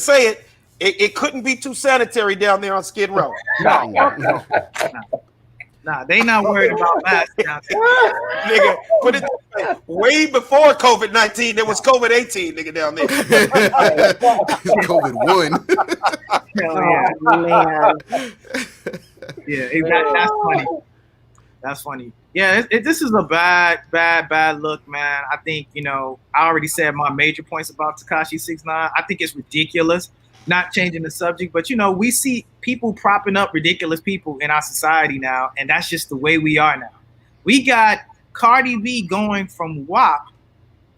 E: say it. It couldn't be too sanitary down there on Skid Row.
F: No.
A: Nah, they not worried about masks now.
E: Nigga, put it this way. Way before COVID-19, there was COVID-18, nigga, down there.
C: COVID won.
A: Hell yeah.
D: Oh, man.
A: Yeah, that's funny. That's funny. Yeah, this is a bad look, man. I think, I already said my major points about Tekashi 6ix9ine. I think it's ridiculous, not changing the subject, but, we see people propping up ridiculous people in our society now, and that's just the way we are now. We got Cardi B going from WAP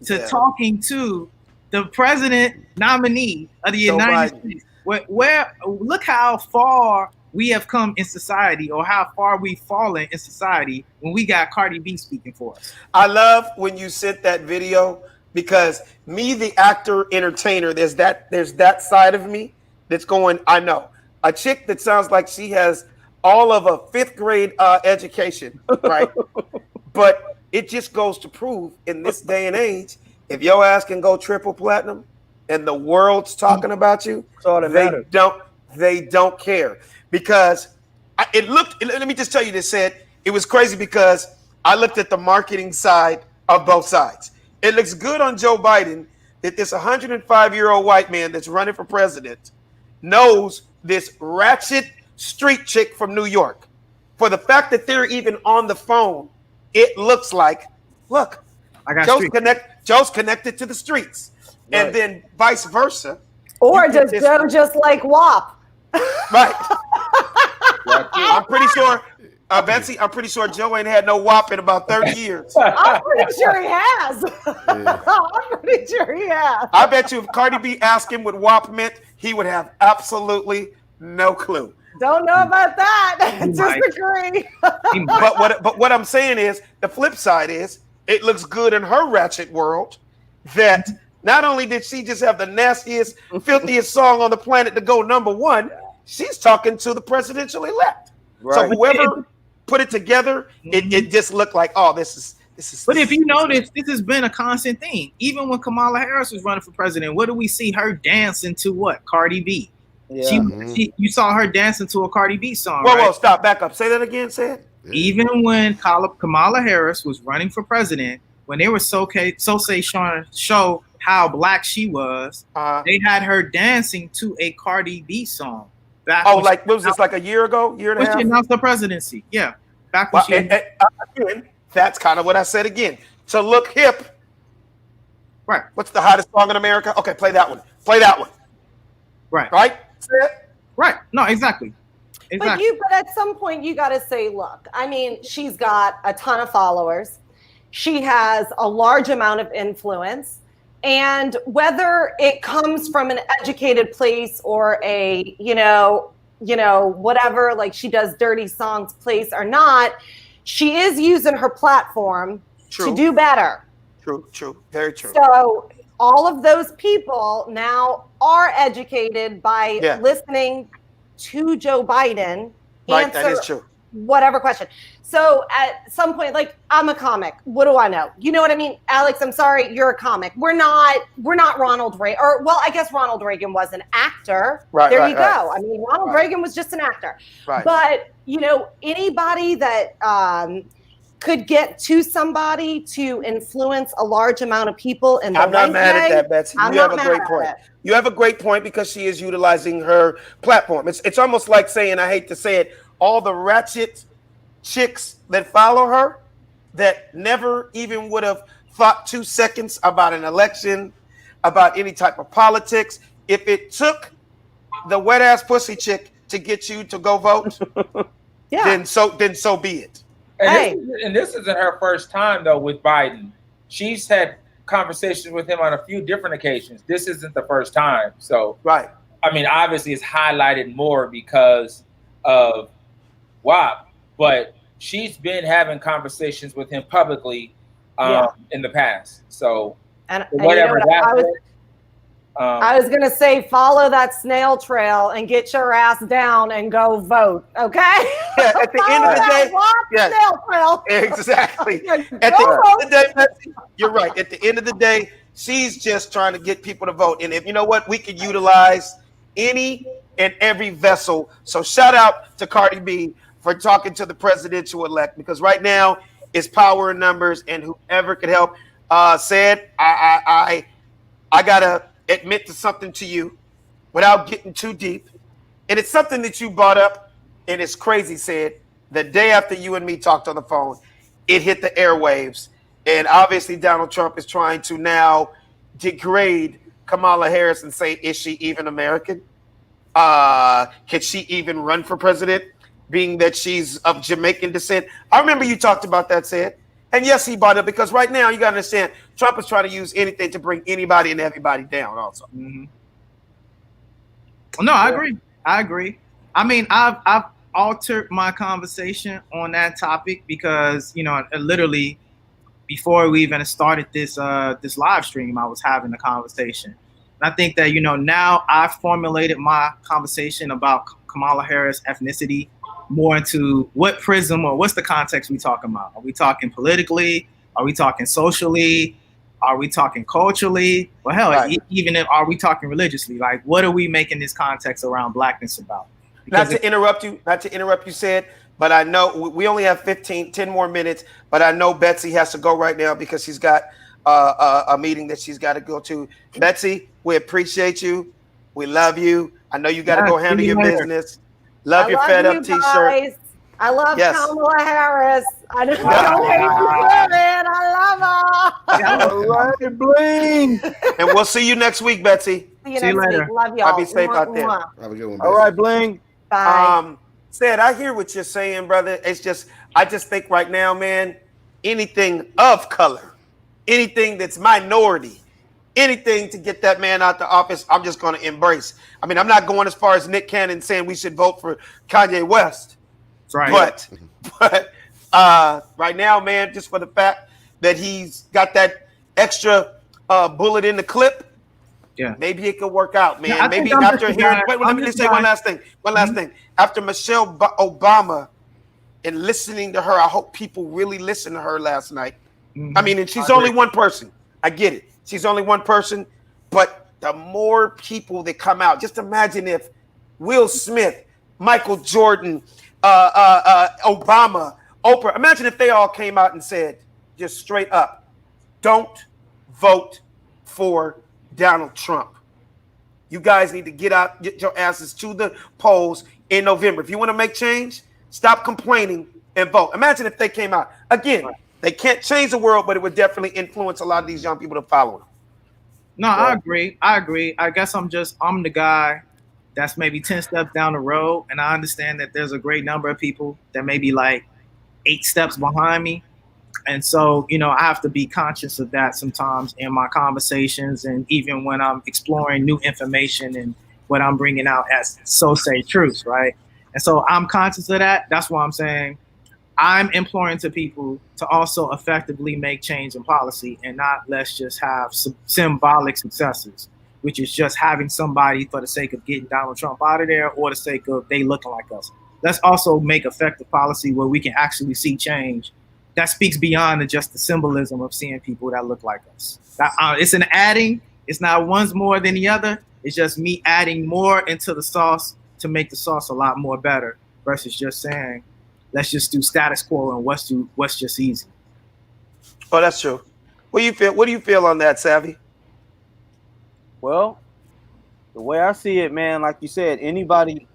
A: to talking to the president nominee of the United States. Where look how far we have come in society, or how far we've fallen in society when we got Cardi B speaking for us.
E: I love when you sent that video, because me, the actor, entertainer, there's that side of me that's going, I know. A chick that sounds like she has all of a 5th grade education, right? But it just goes to prove, in this day and age, if your ass can go triple platinum and the world's talking about you, they don't care. Because let me just tell you this, Ed, it was crazy because I looked at the marketing side of both sides. It looks good on Joe Biden that this 105-year-old white man that's running for president knows this ratchet street chick from New York. For the fact that they're even on the phone, it looks like, look, Joe's connected to the streets. Right. And then vice versa.
D: Or does Joe just like WAP?
E: Right. I'm pretty sure, Betsy, I'm pretty sure Joe ain't had no WAP in about 30 years.
D: I'm pretty sure he has. I'm pretty sure he has.
E: I bet you if Cardi B asked him what WAP meant, he would have absolutely no clue.
D: Don't know about that. Disagree.
E: But what I'm saying is, the flip side is, it looks good in her ratchet world that not only did she just have the nastiest, filthiest song on the planet to go #1, she's talking to the presidential elect. Right. So whoever put it together, it just looked like, oh, this is.
A: But if you notice, this has been a constant theme. Even when Kamala Harris was running for president, what do we see her dancing to? What? Cardi B. Yeah. You saw her dancing to a Cardi B song.
E: Whoa, stop, back up. Say that again, say it.
A: Even when Kamala Harris was running for president, when they were trying to show how black she was, they had her dancing to a Cardi B song.
E: What was this, like a year ago, year and a half?
A: When she announced the presidency, yeah. Back when
E: again, that's kind of what I said again. To look hip.
A: Right.
E: What's the hottest song in America? Okay, play that one.
A: Right.
E: Right?
A: Right. No, exactly.
D: But at some point you got to say, look, I mean, she's got a ton of followers. She has a large amount of influence. And whether it comes from an educated place or a, whatever, like she does dirty songs place or not, she is using her platform to do better.
E: True. Very true.
D: So all of those people now are educated by listening to Joe Biden
E: right, that is true.
D: Whatever question. So at some point, like, I'm a comic. What do I know? You know what I mean? Alex, I'm sorry, you're a comic. We're not Ronald Reagan. Or, well, I guess Ronald Reagan was an actor. Right, there you go. Right. I mean, Ronald Reagan was just an actor. Right. But, anybody that could get to somebody to influence a large amount of people in the
E: I'm not mad at that, Betsy. You have a great point. You have a great point because she is utilizing her platform. It's almost like saying, I hate to say it, all the ratchet chicks that follow her that never even would have thought 2 seconds about an election, about any type of politics. If it took the wet ass pussy chick to get you to go vote, then so be it.
B: And this isn't her first time though with Biden. She's had conversations with him on a few different occasions. This isn't the first time. So
E: right.
B: I mean, obviously it's highlighted more because of WAP, but she's been having conversations with him publicly in the past. So whatever
D: I was going to say, follow that snail trail and get your ass down and go vote. Okay.
E: Yeah, at the end of the day,
D: snail trail.
E: Exactly. At the end of the day, you're right. At the end of the day, she's just trying to get people to vote. And if you know what, we could utilize any and every vessel. So shout out to Cardi B for talking to the presidential elect, because right now it's power in numbers, and whoever could help. Said, I gotta admit to something to you without getting too deep, and it's something that you brought up, and it's crazy. Said the day after you and me talked on the phone, it hit the airwaves, and obviously Donald Trump is trying to now degrade Kamala Harris and say, is she even American? Can she even run for president, being that she's of Jamaican descent? I remember you talked about that, Said. And yes, he brought it because right now you got to understand Trump is trying to use anything to bring anybody and everybody down also.
A: Mm-hmm. No, I agree. I mean, I've altered my conversation on that topic because, you know, literally before we even started this live stream, I was having a conversation. And I think that, you know, now I've formulated my conversation about Kamala Harris' ethnicity more into what prism or what's the context we talking about. Are we talking politically? Are we talking socially? Are we talking culturally? Well, hell,
E: Right.
A: even if are we talking religiously? Like, what are we making this context around blackness about?
E: Not to interrupt you, Said, but I know we only have 10 more minutes, but I know Betsy has to go right now because she's got a meeting that she's got to go to. Betsy, we appreciate you. We love you. I know you got to go handle your business. Love your Fed Up t-shirt.
D: I love
E: Yes.
D: Kamala Harris. I don't hate I love her.
F: All right, Bling.
E: And we'll see you next week, Betsy.
D: See you
A: See you
D: next
A: later.
D: week. Love y'all.
E: I'll be safe out there.
D: Mwah.
C: Have a good one.
F: All right, Bling.
D: Bye.
E: Said, I hear what you're saying, brother. It's just, I just think right now, man, anything of color, anything that's minority, anything to get that man out the office, I'm just going to embrace. I mean, I'm not going as far as Nick Cannon saying we should vote for Kanye West.
A: That's right.
E: But right now, man, just for the fact that he's got that extra bullet in the clip,
A: Yeah.
E: maybe it could work out, man.
A: Yeah, I
E: Maybe
A: think I'm
E: after
A: just a
E: hearing,
A: guy-
E: wait, let
A: I'm
E: me just
A: just
E: say one
A: guy-
E: last thing. One last thing. After Michelle Obama and listening to her, I hope people really listened to her last night.
A: Mhm.
E: I mean, and she's
A: I
E: only
A: agree.
E: one person. I get it. She's only one person, but the more people that come out, just imagine if Will Smith, Michael Jordan, Obama, Oprah, imagine if they all came out and said, just straight up, don't vote for Donald Trump. You guys need to get your asses to the polls in November. If you want to make change, stop complaining and vote. Imagine if they came out. Again, they can't change the world, but it would definitely influence a lot of these young people to follow them.
A: No, I agree. I guess I'm the guy that's maybe 10 steps down the road. And I understand that there's a great number of people that may be like 8 steps behind me. And so, you know, I have to be conscious of that sometimes in my conversations and even when I'm exploring new information and what I'm bringing out as so say truths, right? And so I'm conscious of that. That's why I'm saying I'm imploring to people to also effectively make change in policy and not let's just have symbolic successes, which is just having somebody for the sake of getting Donald Trump out of there or the sake of they looking like us. Let's also make effective policy where we can actually see change that speaks beyond just the symbolism of seeing people that look like us. It's an adding. It's not one's more than the other. It's just me adding more into the sauce to make the sauce a lot more better versus just saying, let's just do status quo and what's just easy.
E: Oh, that's true. What do you feel? What do you feel on that, Savvy?
F: Well, the way I see it, man, like you said, anybody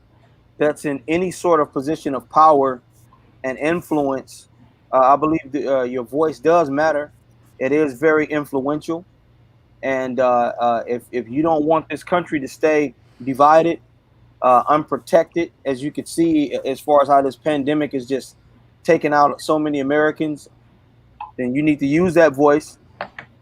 F: that's in any sort of position of power and influence, I believe your voice does matter. It is very influential. And if you don't want this country to stay divided, unprotected, as you can see, as far as how this pandemic is just taking out so many Americans, then you need to use that voice,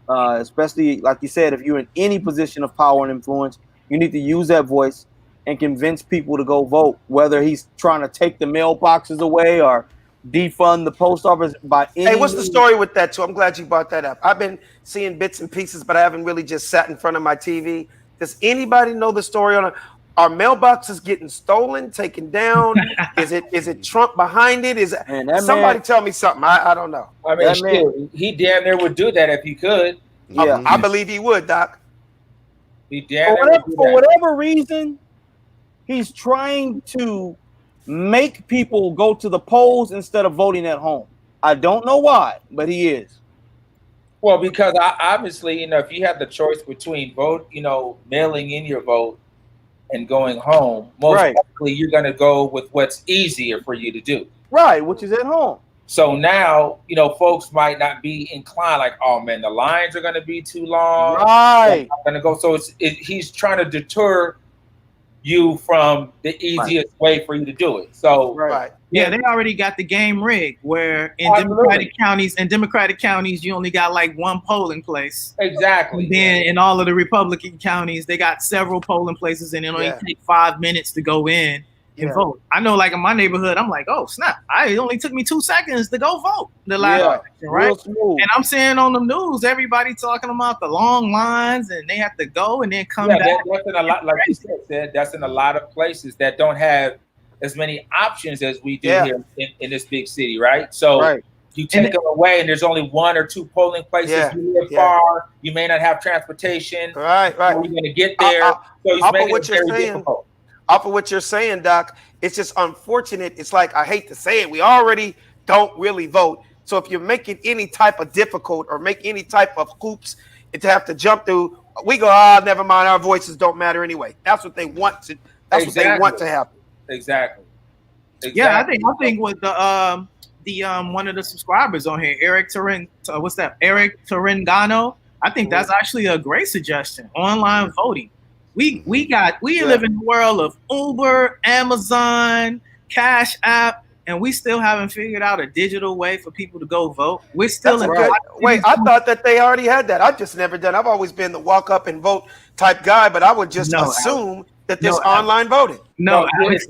F: especially, like you said, if you're in any position of power and influence, you need to use that voice and convince people to go vote, whether he's trying to take the mailboxes away or defund the post office by any
E: Hey, what's the story with that, too? I'm glad you brought that up. I've been seeing bits and pieces, but I haven't really just sat in front of my TV. Does anybody know the story on it? Are mailboxes getting stolen, taken down? Is it Trump behind it? Is
F: Man, that
E: somebody
F: man-
E: tell me something? I don't know.
B: I mean,
F: That man-
B: shit, he damn near would do that if he could.
F: Yeah.
E: I believe he would, Doc.
B: He damn near would do
F: For
B: that.
F: whatever reason, he's trying to make people go to the polls instead of voting at home. I don't know why, but he is.
B: Well, because obviously, if you have the choice between mailing in your vote and going home, most likely you're going to go with what's easier for you to do.
F: Right, which is at home.
B: So now, folks might not be inclined like, oh man, the lines are going to be too long.
F: Right.
B: Going to go. So he's trying to deter you from the easiest way for you to do it. So
A: yeah, they already got the game rigged where in Democratic counties you only got like one polling place.
B: Exactly.
A: And then in all of the Republican counties they got several polling places and it only take 5 minutes to go in and vote. I know, like in my neighborhood, I'm like, oh snap! It only took me 2 seconds to go vote the last election, right? And I'm seeing on the news everybody talking about the long lines and they have to go and then come back.
B: That's in a lot, like you said, that's in a lot of places that don't have as many options as we do here in this big city, right? So you take them away and there's only 1 or 2 polling places. You live far, you may not have transportation.
E: Right.
B: You're going to get there. So he's making it very difficult.
E: Off of what you're saying, Doc, it's just unfortunate. It's like, I hate to say it, we already don't really vote. So if you're making any type of difficult or make any type of hoops to have to jump through, we go, never mind, our voices don't matter anyway. That's what they want to. That's what they want to happen.
B: Exactly.
A: Yeah, I think with the one of the subscribers on here, Eric Torrengano, I think that's actually a great suggestion. Online voting. We live in the world of Uber, Amazon, Cash App, and we still haven't figured out a digital way for people to go vote. We're still
E: Wait, I thought that they already had that. I've just never done. I've always been the walk up and vote type guy, but I would just assume that there's online voting.
A: No,
B: Alex,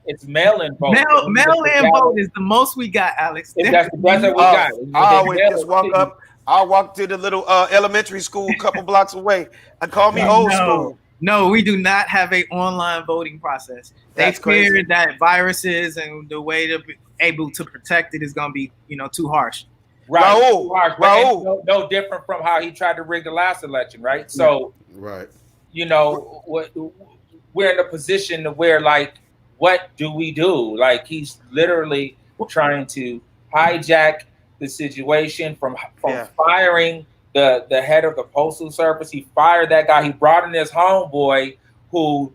B: it's mail-in vote.
A: Mail-in vote is the most we got, Alex.
B: That's what we got.
E: I always just walk up. I'll walk to the little elementary school a couple blocks away and call me old school.
A: No, we do not have an online voting process. They fear that viruses and the way to be able to protect it is going to be, too harsh.
B: Right. Raul. No different from how he tried to rig the last election, right? So, we're in a position where, like, what do we do? Like, he's literally trying to hijack the situation from firing the head of the Postal Service. He fired that guy. He brought in his homeboy who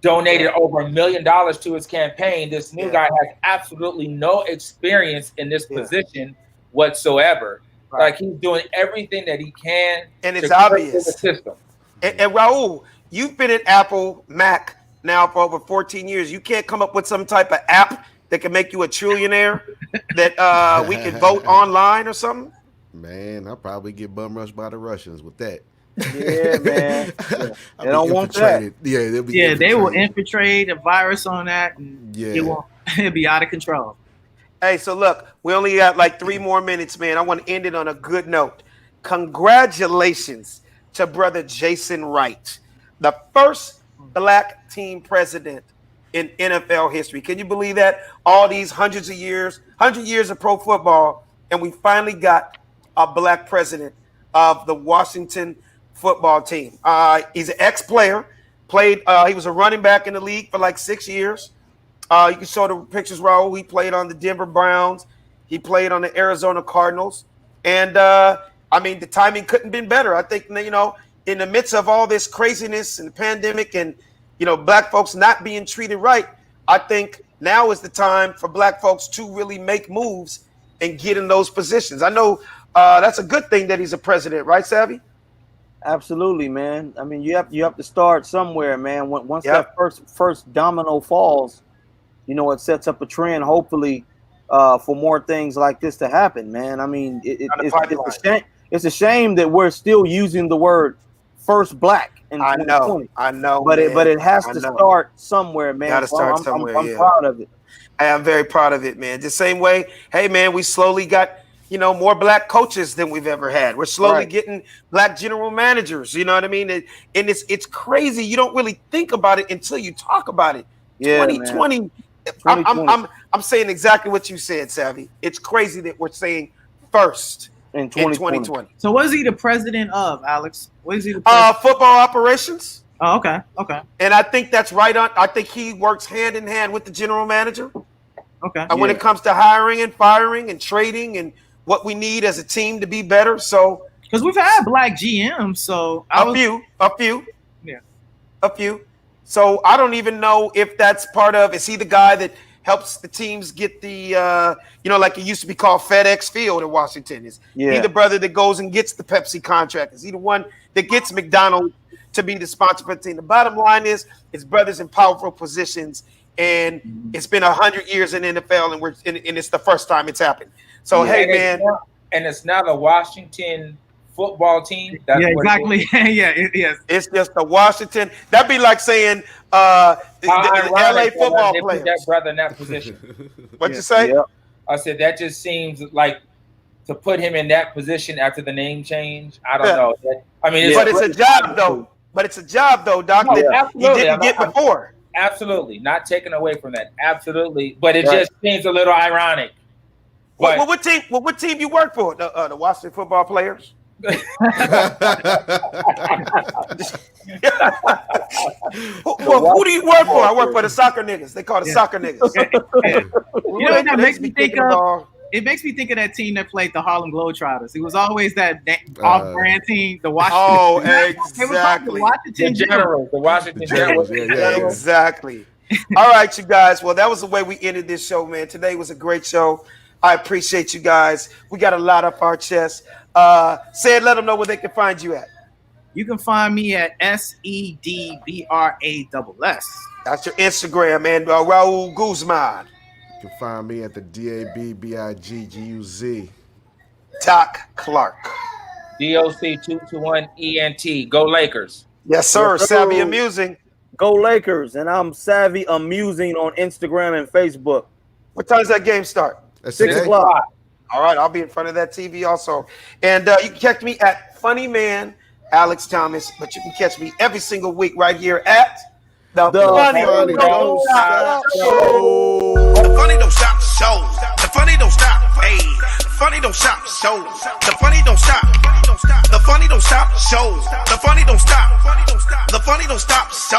B: donated over $1 million to his campaign. This new guy has absolutely no experience in this position whatsoever. Like, he's doing everything that he can,
E: and it's obvious.
B: The system.
E: And Raul, you've been at Apple Mac now for over 14 years. You can't come up with some type of app that can make you a trillionaire that we can vote online or something?
C: Man, I'll probably get bum rushed by the Russians with that.
F: Yeah, man. They don't want that.
C: Yeah,
A: they will infiltrate a virus on that, and it'll be out of control.
E: Hey, so look, we only got like 3 more minutes, man. I want to end it on a good note. Congratulations to brother Jason Wright, the first black team president in NFL history. Can you believe that? All these 100 years of pro football, and we finally got a black president of the Washington football team. He's an ex-player, he was a running back in the league for like 6 years. You can show the pictures, Raul. He played on the Denver Browns. He played on the Arizona Cardinals. And, the timing couldn't have been better. I think, in the midst of all this craziness and the pandemic and, black folks not being treated right, I think now is the time for black folks to really make moves and get in those positions. I know that's a good thing that he's a president, right, Savvy?
F: Absolutely, man. I mean, you have to start somewhere, man. Once that first domino falls, it sets up a trend, hopefully, for more things like this to happen, man. I mean, it's a shame that we're still using the word first black in 2020.
E: I know,
F: but it has to start somewhere, man.
E: Got to start somewhere.
F: I'm proud of it.
E: I'm very proud of it, man. The same way, hey, man, we slowly got more black coaches than we've ever had. We're slowly getting black general managers. You know what I mean? And it's crazy. You don't really think about it until you talk about it.
F: Yeah,
E: 2020. I'm saying exactly what you said, Savvy. It's crazy that we're saying first in 2020.
A: So what is he the president of, Alex? What is he the
E: football operations?
A: Oh, okay. Okay.
E: And I think that's right on. I think he works hand in hand with the general manager.
A: Okay.
E: And when it comes to hiring and firing and trading and what we need as a team to be better. So,
A: because we've had black GMs, so
E: a few.
A: Yeah.
E: A few. So I don't even know if that's part of. Is he the guy that helps the teams get the, like it used to be called FedEx Field in Washington? Is he the brother that goes and gets the Pepsi contract? Is he the one that gets McDonald's to be the sponsor for the team? The bottom line is, his brother's in powerful positions, and it's been 100 years in the NFL, and it's the first time it's happened. So hey, man,
B: it's not a Washington football team. That's
A: exactly. Yes.
E: It's just a Washington. That'd be like saying the LA football players.
B: That brother in that position.
E: What'd you say?
F: Yeah.
B: I said that just seems like to put him in that position after the name change. I don't know. I mean,
E: but it's a job though. But it's a job though, Doc. That he didn't get before.
B: Absolutely, not taken away from that. Absolutely, but it just seems a little ironic.
E: What team you work for? The Washington football players. Who do you work for? I work for the soccer niggas. They call the soccer niggas.
A: You know what that makes me think of? It makes me think of that team that played the Harlem Globetrotters. It was always that off-brand team, the Washington.
E: Oh, exactly.
B: The Washington Generals.
E: Exactly. All right, you guys. Well, that was the way we ended this show, man. Today was a great show. I appreciate you guys. We got a lot up our chest. Sid, let them know where they can find you at.
A: You can find me at SEDBRASS.
E: That's your Instagram, man. Raul Guzman.
C: You can find me at the DABBIGGUZ.
E: Doc Clark.
B: DOC221ENT. Go Lakers.
E: Yes, sir. Savvy Amusing.
F: Go Lakers. And I'm Savvy Amusing on Instagram and Facebook.
E: What time does that game start?
C: At
F: 6 o'clock.
E: All right, I'll be in front of that TV also. And you can catch me at Funny Man Alex Thomas, but you can catch me every single week right here at the Funny Don't Stop Show.
G: The Funny Don't Stop Show. The Funny Don't Stop. Hey, the Funny Don't Stop Show. The Funny Don't Stop. The Funny Don't Stop Show. The Funny Don't Stop. The Funny Don't Stop Show.